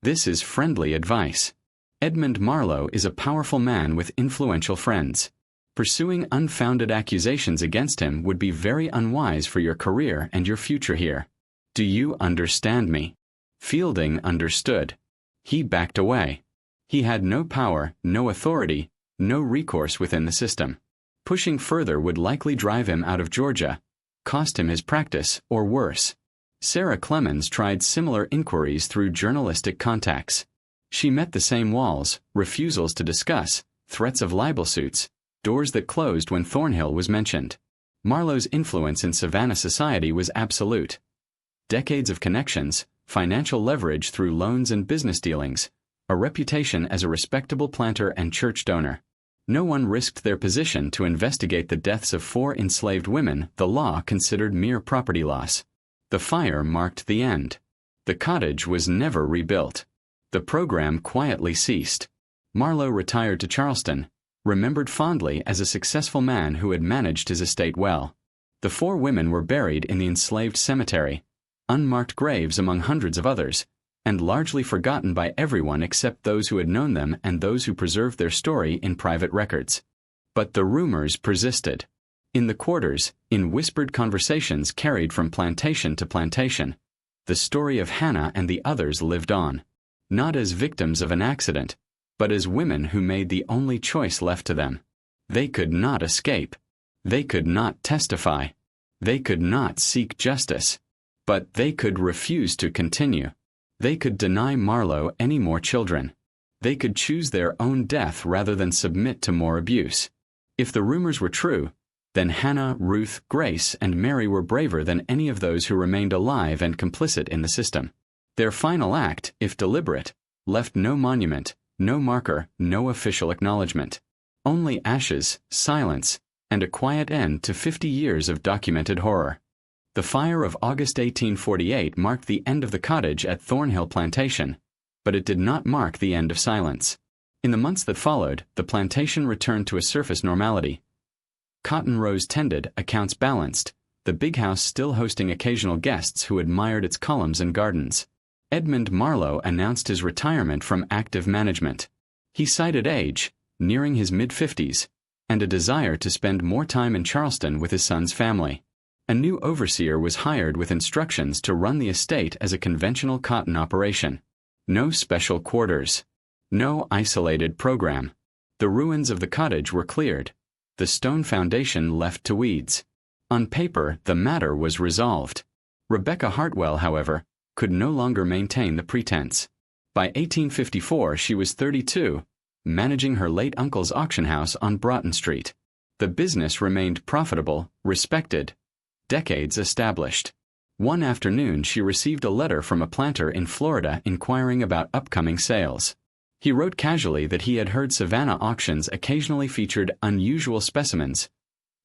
"This is friendly advice. Edmund Marlowe is a powerful man with influential friends. Pursuing unfounded accusations against him would be very unwise for your career and your future here. Do you understand me?" Fielding understood. He backed away. He had no power, no authority, no recourse within the system. Pushing further would likely drive him out of Georgia, cost him his practice, or worse. Sarah Clemens tried similar inquiries through journalistic contacts. She met the same walls, refusals to discuss, threats of libel suits, doors that closed when Thornhill was mentioned. Marlowe's influence in Savannah society was absolute. Decades of connections, financial leverage through loans and business dealings, a reputation as a respectable planter and church donor. No one risked their position to investigate the deaths of 4 enslaved women the law considered mere property loss. The fire marked the end. The cottage was never rebuilt. The program quietly ceased. Marlowe retired to Charleston, remembered fondly as a successful man who had managed his estate well. The 4 women were buried in the enslaved cemetery, unmarked graves among hundreds of others, and largely forgotten by everyone except those who had known them and those who preserved their story in private records. But the rumors persisted. In the quarters, in whispered conversations carried from plantation to plantation, the story of Hannah and the others lived on, not as victims of an accident, but as women who made the only choice left to them. They could not escape. They could not testify. They could not seek justice. But they could refuse to continue. They could deny Marlowe any more children. They could choose their own death rather than submit to more abuse. If the rumors were true, then Hannah, Ruth, Grace, and Mary were braver than any of those who remained alive and complicit in the system. Their final act, if deliberate, left no monument, no marker, no official acknowledgement. Only ashes, silence, and a quiet end to 50 years of documented horror. The fire of August 1848 marked the end of the cottage at Thornhill Plantation, but it did not mark the end of silence. In the months that followed, the plantation returned to a surface normality. Cotton rows tended, accounts balanced, the big house still hosting occasional guests who admired its columns and gardens. Edmund Marlowe announced his retirement from active management. He cited age, nearing his mid-50s, and a desire to spend more time in Charleston with his son's family. A new overseer was hired with instructions to run the estate as a conventional cotton operation. No special quarters. No isolated program. The ruins of the cottage were cleared, the stone foundation left to weeds. On paper, the matter was resolved. Rebecca Hartwell, however, could no longer maintain the pretense. By 1854 she was 32, managing her late uncle's auction house on Broughton Street. The business remained profitable, respected, decades established. One afternoon she received a letter from a planter in Florida inquiring about upcoming sales. He wrote casually that he had heard Savannah auctions occasionally featured unusual specimens,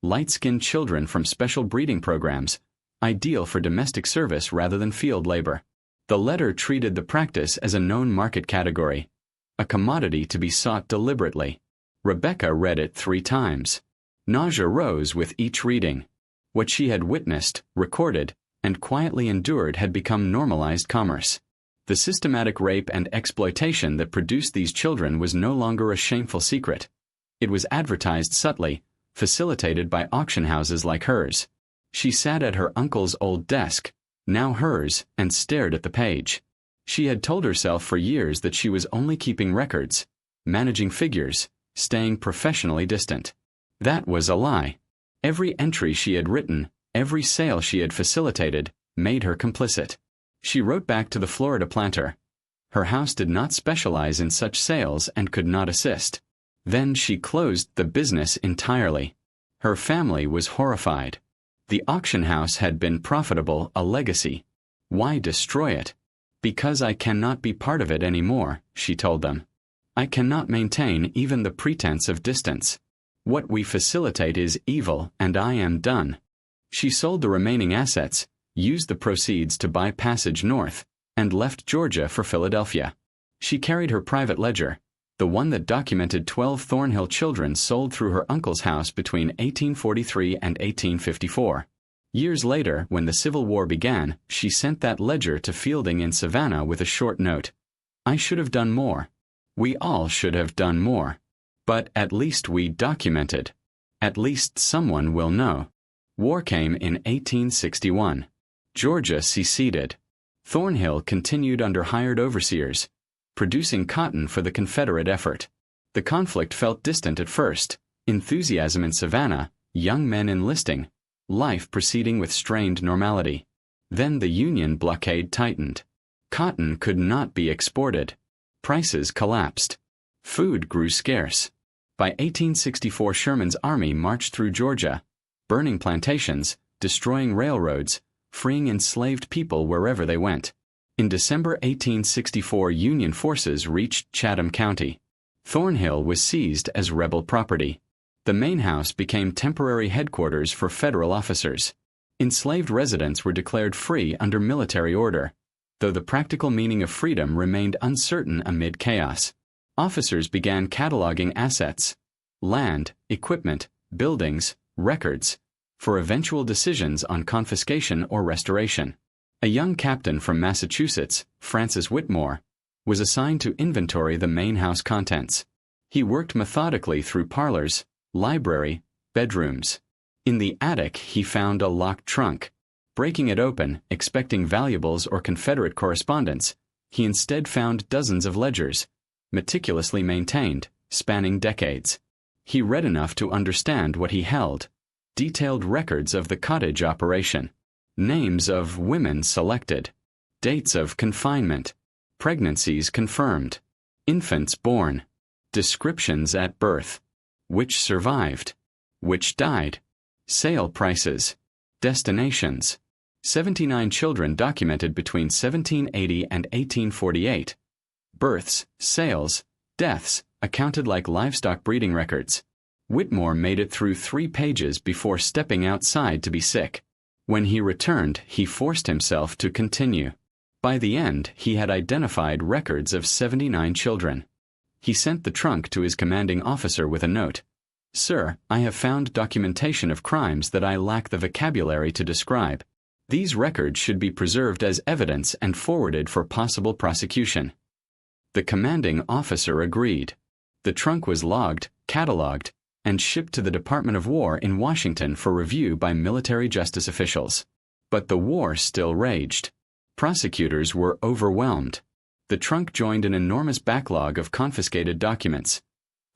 light-skinned children from special breeding programs, ideal for domestic service rather than field labor. The letter treated the practice as a known market category, a commodity to be sought deliberately. Rebecca read it 3 times. Nausea rose with each reading. What she had witnessed, recorded, and quietly endured had become normalized commerce. The systematic rape and exploitation that produced these children was no longer a shameful secret. It was advertised subtly, facilitated by auction houses like hers. She sat at her uncle's old desk, now hers, and stared at the page. She had told herself for years that she was only keeping records, managing figures, staying professionally distant. That was a lie. Every entry she had written, every sale she had facilitated, made her complicit. She wrote back to the Florida planter. Her house did not specialize in such sales and could not assist. Then she closed the business entirely. Her family was horrified. The auction house had been profitable, a legacy. Why destroy it? Because I cannot be part of it anymore, she told them. I cannot maintain even the pretense of distance. What we facilitate is evil, and I am done. She sold the remaining assets, used the proceeds to buy passage north, and left Georgia for Philadelphia. She carried her private ledger, the one that documented 12 Thornhill children sold through her uncle's house between 1843 and 1854. Years later, when the Civil War began, she sent that ledger to Fielding in Savannah with a short note. I should have done more. We all should have done more. But at least we documented. At least someone will know. War came in 1861. Georgia seceded. Thornhill continued under hired overseers, producing cotton for the Confederate effort. The conflict felt distant at first, enthusiasm in Savannah, young men enlisting, life proceeding with strained normality. Then the Union blockade tightened. Cotton could not be exported. Prices collapsed. Food grew scarce. By 1864 Sherman's army marched through Georgia, burning plantations, destroying railroads, freeing enslaved people wherever they went. In December 1864 Union forces reached Chatham County. Thornhill was seized as rebel property. The main house became temporary headquarters for federal officers. Enslaved residents were declared free under military order, though the practical meaning of freedom remained uncertain amid chaos. Officers began cataloging assets, land, equipment, buildings, records, for eventual decisions on confiscation or restoration. A young captain from Massachusetts, Francis Whitmore, was assigned to inventory the main house contents. He worked methodically through parlors, library, bedrooms. In the attic he found a locked trunk. Breaking it open, expecting valuables or Confederate correspondence, he instead found dozens of ledgers, meticulously maintained, spanning decades. He read enough to understand what he held. Detailed records of the cottage operation. Names of women selected. Dates of confinement. Pregnancies confirmed. Infants born. Descriptions at birth. Which survived. Which died. Sale prices. Destinations. 79 children documented between 1780 and 1848. Births, sales, deaths, accounted like livestock breeding records. Whitmore made it through 3 pages before stepping outside to be sick. When he returned, he forced himself to continue. By the end, he had identified records of 79 children. He sent the trunk to his commanding officer with a note. "Sir, I have found documentation of crimes that I lack the vocabulary to describe. These records should be preserved as evidence and forwarded for possible prosecution." The commanding officer agreed. The trunk was logged, catalogued, and shipped to the Department of War in Washington for review by military justice officials. But the war still raged. Prosecutors were overwhelmed. The trunk joined an enormous backlog of confiscated documents,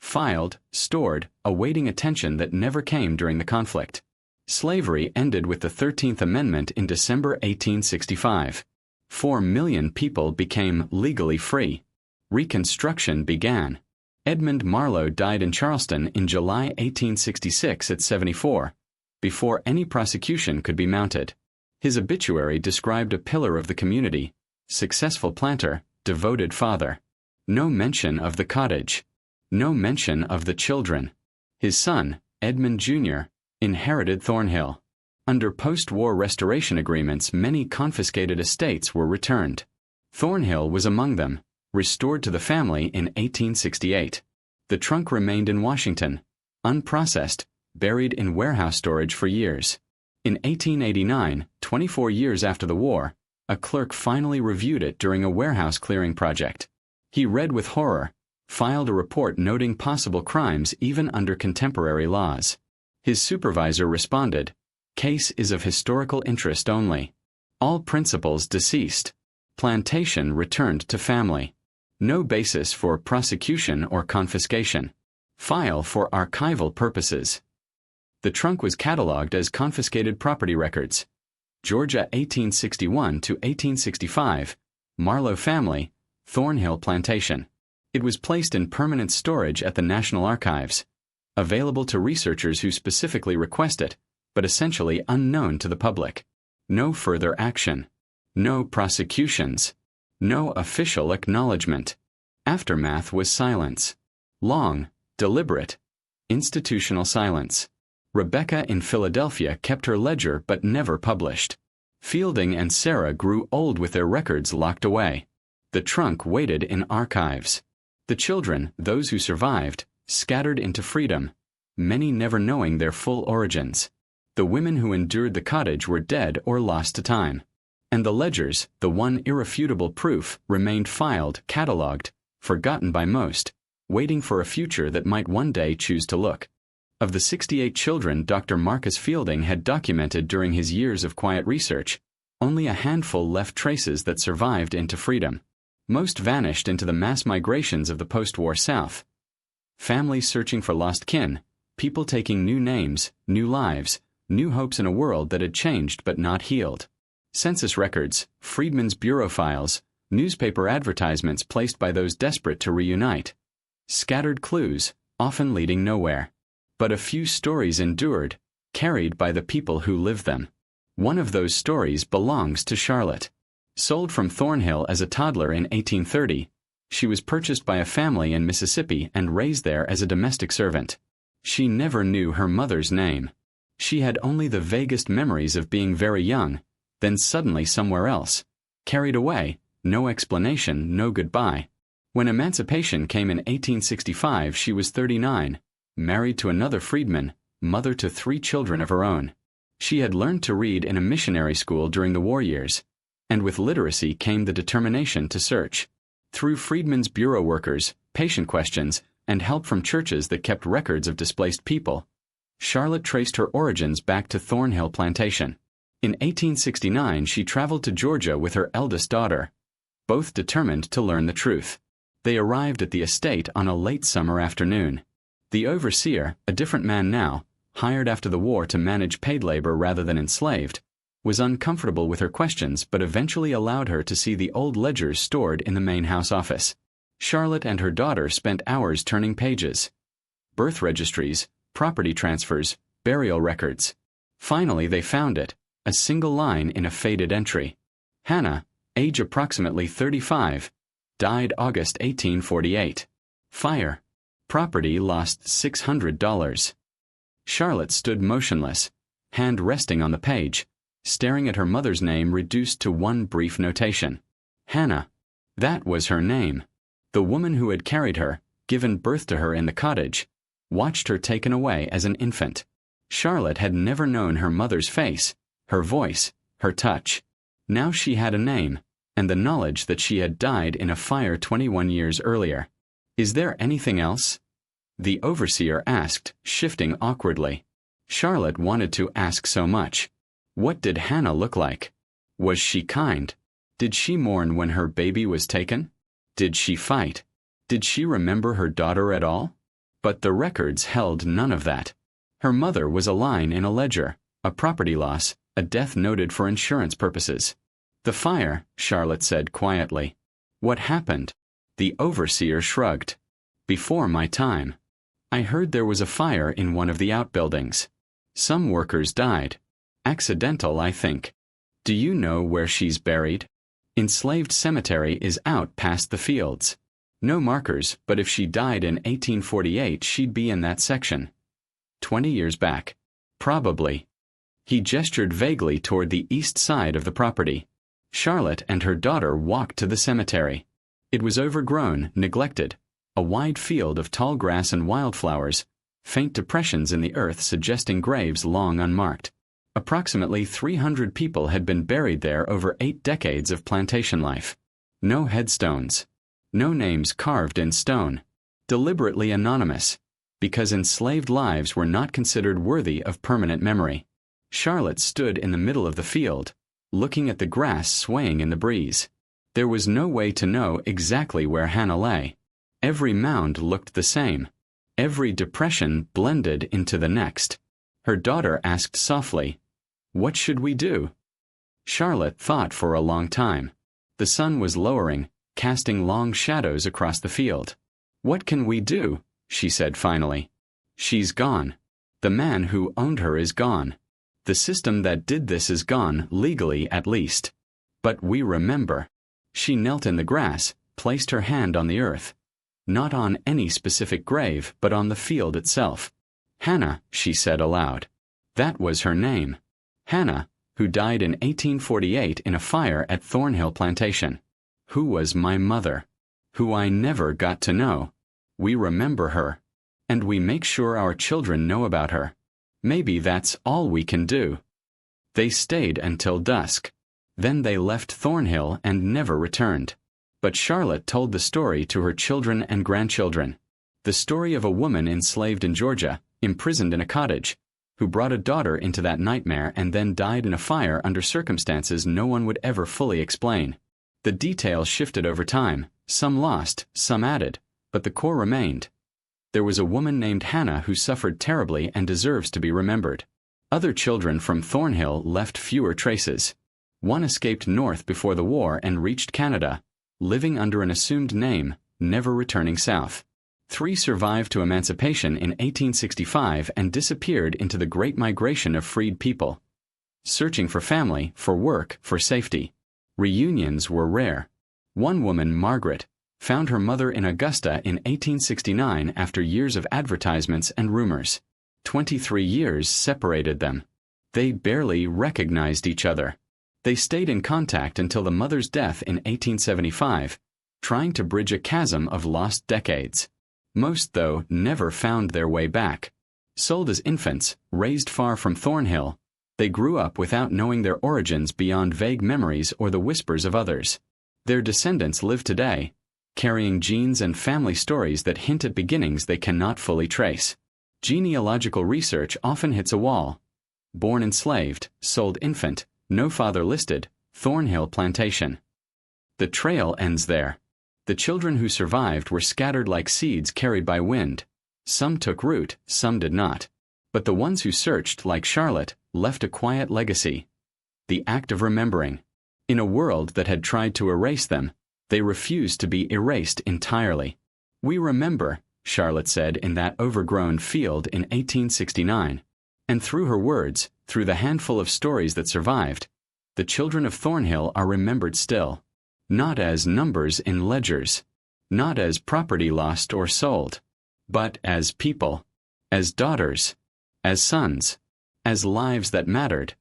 filed, stored, awaiting attention that never came during the conflict. Slavery ended with the 13th Amendment in December 1865. 4 million people became legally free. Reconstruction began. Edmund Marlowe died in Charleston in July 1866 at 74, before any prosecution could be mounted. His obituary described a pillar of the community, successful planter, devoted father. No mention of the cottage. No mention of the children. His son, Edmund Jr., inherited Thornhill. Under post-war restoration agreements, many confiscated estates were returned. Thornhill was among them, restored to the family in 1868. The trunk remained in Washington, unprocessed, buried in warehouse storage for years. In 1889, 24 years after the war, a clerk finally reviewed it during a warehouse clearing project. He read with horror, filed a report noting possible crimes even under contemporary laws. His supervisor responded, "Case is of historical interest only. All principals deceased. Plantation returned to family. No basis for prosecution or confiscation. File for archival purposes." The trunk was catalogued as confiscated property records. Georgia 1861 to 1865, Marlowe family, Thornhill Plantation. It was placed in permanent storage at the National Archives, available to researchers who specifically request it, but essentially unknown to the public. No further action. No prosecutions. No official acknowledgement. Aftermath was silence. Long, deliberate, institutional silence. Rebecca in Philadelphia kept her ledger but never published. Fielding and Sarah grew old with their records locked away. The trunk waited in archives. The children, those who survived, scattered into freedom, many never knowing their full origins. The women who endured the cottage were dead or lost to time. And the ledgers, the one irrefutable proof, remained filed, catalogued, forgotten by most, waiting for a future that might one day choose to look. Of the 68 children Dr. Marcus Fielding had documented during his years of quiet research, only a handful left traces that survived into freedom. Most vanished into the mass migrations of the post-war South. Families searching for lost kin, people taking new names, new lives, new hopes in a world that had changed but not healed. Census records, Freedmen's Bureau files, newspaper advertisements placed by those desperate to reunite. Scattered clues, often leading nowhere. But a few stories endured, carried by the people who lived them. One of those stories belongs to Charlotte. Sold from Thornhill as a toddler in 1830, she was purchased by a family in Mississippi and raised there as a domestic servant. She never knew her mother's name. She had only the vaguest memories of being very young, then suddenly somewhere else. Carried away, no explanation, no goodbye. When emancipation came in 1865, she was 39, married to another freedman, mother to 3 children of her own. She had learned to read in a missionary school during the war years, and with literacy came the determination to search. Through Freedmen's Bureau workers, patient questions, and help from churches that kept records of displaced people, Charlotte traced her origins back to Thornhill Plantation. In 1869, she traveled to Georgia with her eldest daughter, both determined to learn the truth. They arrived at the estate on a late summer afternoon. The overseer, a different man now, hired after the war to manage paid labor rather than enslaved, was uncomfortable with her questions but eventually allowed her to see the old ledgers stored in the main house office. Charlotte and her daughter spent hours turning pages. Birth registries, property transfers, burial records. Finally they found it, a single line in a faded entry. Hannah, age approximately 35, died August 1848. Fire. Property lost $600. Charlotte stood motionless, hand resting on the page, staring at her mother's name reduced to one brief notation. Hannah. That was her name. The woman who had carried her, given birth to her in the cottage, watched her taken away as an infant. Charlotte had never known her mother's face, her voice, her touch. Now she had a name, and the knowledge that she had died in a fire 21 years earlier. "Is there anything else?" the overseer asked, shifting awkwardly. Charlotte wanted to ask so much. What did Hannah look like? Was she kind? Did she mourn when her baby was taken? Did she fight? Did she remember her daughter at all? But the records held none of that. Her mother was a line in a ledger, a property loss, a death noted for insurance purposes. "The fire," Charlotte said quietly. "What happened?" The overseer shrugged. "Before my time. I heard there was a fire in one of the outbuildings. Some workers died. Accidental, I think. Do you know where she's buried? Enslaved Cemetery is out past the fields. No markers, but if she died in 1848, she'd be in that section. 20 years back. Probably." He gestured vaguely toward the east side of the property. Charlotte and her daughter walked to the cemetery. It was overgrown, neglected, a wide field of tall grass and wildflowers, faint depressions in the earth suggesting graves long unmarked. Approximately 300 people had been buried there over 8 decades of plantation life. No headstones. No names carved in stone. Deliberately anonymous, because enslaved lives were not considered worthy of permanent memory. Charlotte stood in the middle of the field, looking at the grass swaying in the breeze. There was no way to know exactly where Hannah lay. Every mound looked the same. Every depression blended into the next. Her daughter asked softly, "What should we do?" Charlotte thought for a long time. The sun was lowering, casting long shadows across the field. "What can we do?" she said finally. "She's gone. The man who owned her is gone. The system that did this is gone, legally at least. But we remember." She knelt in the grass, placed her hand on the earth. Not on any specific grave, but on the field itself. "Hannah," she said aloud. That was her name. Hannah, who died in 1848 in a fire at Thornhill Plantation. Who was my mother? Who I never got to know. We remember her. And we make sure our children know about her. Maybe that's all we can do. They stayed until dusk. Then they left Thornhill and never returned. But Charlotte told the story to her children and grandchildren. The story of a woman enslaved in Georgia, imprisoned in a cottage, who brought a daughter into that nightmare and then died in a fire under circumstances no one would ever fully explain. The details shifted over time, some lost, some added, but the core remained. There was a woman named Hannah who suffered terribly and deserves to be remembered. Other children from Thornhill left fewer traces. One escaped north before the war and reached Canada, living under an assumed name, never returning south. 3 survived to emancipation in 1865 and disappeared into the Great Migration of freed people. Searching for family, for work, for safety. Reunions were rare. One woman, Margaret, found her mother in Augusta in 1869 after years of advertisements and rumors. 23 years separated them. They barely recognized each other. They stayed in contact until the mother's death in 1875, trying to bridge a chasm of lost decades. Most, though, never found their way back. Sold as infants, raised far from Thornhill, they grew up without knowing their origins beyond vague memories or the whispers of others. Their descendants live today, carrying genes and family stories that hint at beginnings they cannot fully trace. Genealogical research often hits a wall. Born enslaved, sold infant, no father listed, Thornhill Plantation. The trail ends there. The children who survived were scattered like seeds carried by wind. Some took root, some did not. But the ones who searched, like Charlotte, left a quiet legacy. The act of remembering. In a world that had tried to erase them, they refused to be erased entirely. "We remember," Charlotte said in that overgrown field in 1869. And through her words, through the handful of stories that survived, the children of Thornhill are remembered still. Not as numbers in ledgers, not as property lost or sold, but as people, as daughters, as sons, as lives that mattered,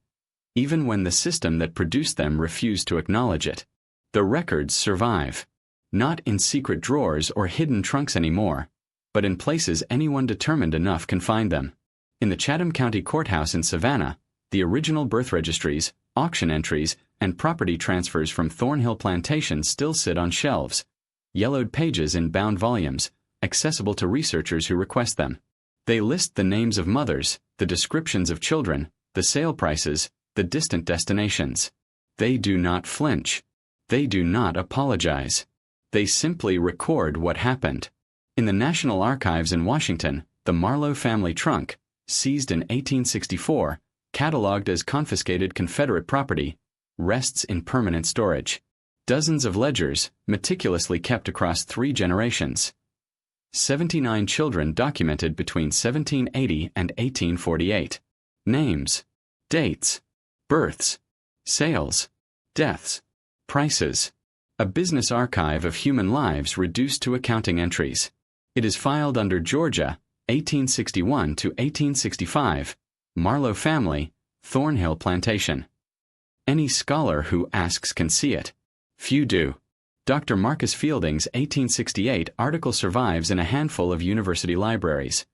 even when the system that produced them refused to acknowledge it. The records survive, not in secret drawers or hidden trunks anymore, but in places anyone determined enough can find them. In the Chatham County Courthouse in Savannah, the original birth registries, auction entries, and property transfers from Thornhill Plantation still sit on shelves, yellowed pages in bound volumes, accessible to researchers who request them. They list the names of mothers, the descriptions of children, the sale prices, the distant destinations. They do not flinch. They do not apologize. They simply record what happened. In the National Archives in Washington, the Marlowe family trunk, seized in 1864, catalogued as confiscated Confederate property, rests in permanent storage. Dozens of ledgers, meticulously kept across 3 generations. 79 children documented between 1780 and 1848. Names, dates, births, sales, deaths, prices. A business archive of human lives reduced to accounting entries. It is filed under Georgia, 1861 to 1865, Marlowe family, Thornhill Plantation. Any scholar who asks can see it. Few do. Dr. Marcus Fielding's 1868 article survives in a handful of university libraries.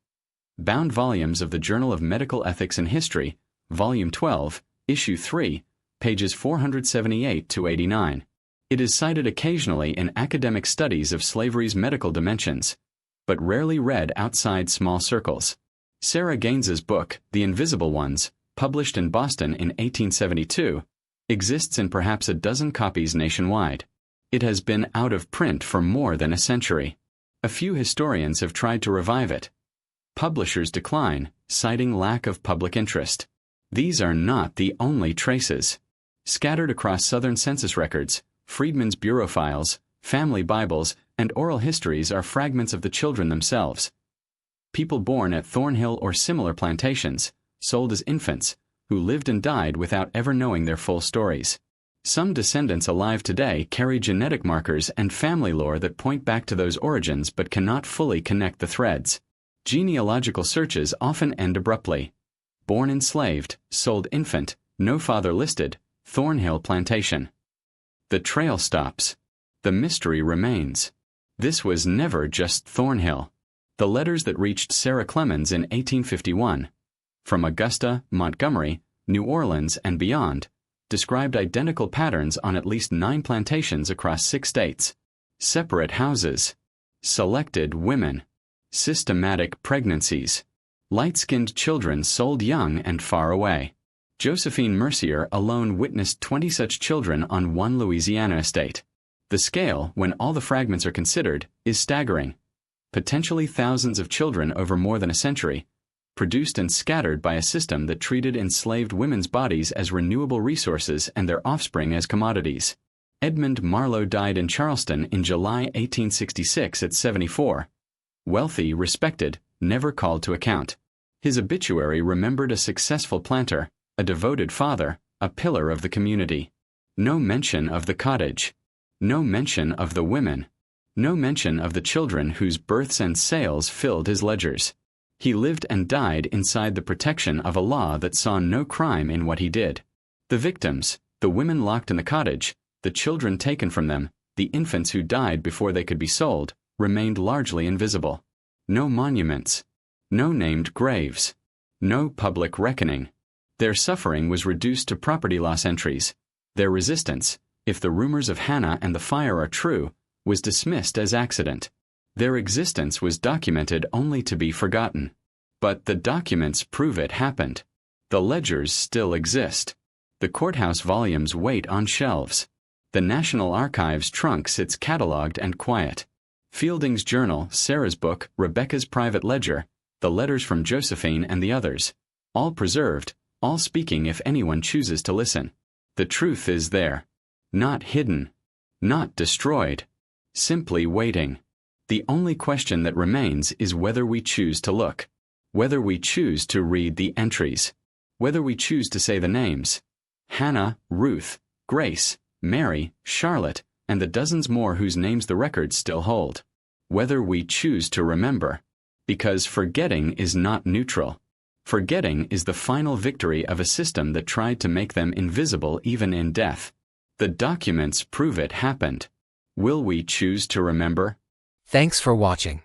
Bound volumes of the Journal of Medical Ethics and History, Volume 12, Issue 3, pages 478 to 89. It is cited occasionally in academic studies of slavery's medical dimensions, but rarely read outside small circles. Sarah Gaines's book, The Invisible Ones, published in Boston in 1872, exists in perhaps a dozen copies nationwide. It has been out of print for more than a century. A few historians have tried to revive it. Publishers decline, citing lack of public interest. These are not the only traces. Scattered across Southern census records, Freedmen's Bureau files, family Bibles, and oral histories are fragments of the children themselves. People born at Thornhill or similar plantations, sold as infants, who lived and died without ever knowing their full stories. Some descendants alive today carry genetic markers and family lore that point back to those origins but cannot fully connect the threads. Genealogical searches often end abruptly. Born enslaved, sold infant, no father listed, Thornhill Plantation. The trail stops. The mystery remains. This was never just Thornhill. The letters that reached Sarah Clemens in 1851, from Augusta, Montgomery, New Orleans, and beyond, described identical patterns on at least 9 plantations across 6 states. Separate houses. Selected women. Systematic pregnancies. Light-skinned children sold young and far away. Josephine Mercier alone witnessed 20 such children on one Louisiana estate. The scale, when all the fragments are considered, is staggering. Potentially thousands of children over more than a century, produced and scattered by a system that treated enslaved women's bodies as renewable resources and their offspring as commodities. Edmund Marlowe died in Charleston in July 1866 at 74. Wealthy, respected, never called to account. His obituary remembered a successful planter, a devoted father, a pillar of the community. No mention of the cottage. No mention of the women. No mention of the children whose births and sales filled his ledgers. He lived and died inside the protection of a law that saw no crime in what he did. The victims, the women locked in the cottage, the children taken from them, the infants who died before they could be sold, remained largely invisible. No monuments. No named graves. No public reckoning. Their suffering was reduced to property loss entries. Their resistance, if the rumors of Hannah and the fire are true, was dismissed as accident. Their existence was documented only to be forgotten. But the documents prove it happened. The ledgers still exist. The courthouse volumes wait on shelves. The National Archives trunk sits catalogued and quiet. Fielding's journal, Sarah's book, Rebecca's private ledger, the letters from Josephine and the others, all preserved, all speaking if anyone chooses to listen. The truth is there. Not hidden. Not destroyed. Simply waiting. The only question that remains is whether we choose to look. Whether we choose to read the entries. Whether we choose to say the names. Hannah, Ruth, Grace, Mary, Charlotte, and the dozens more whose names the records still hold. Whether we choose to remember. Because forgetting is not neutral. Forgetting is the final victory of a system that tried to make them invisible even in death. The documents prove it happened. Will we choose to remember? Thanks for watching.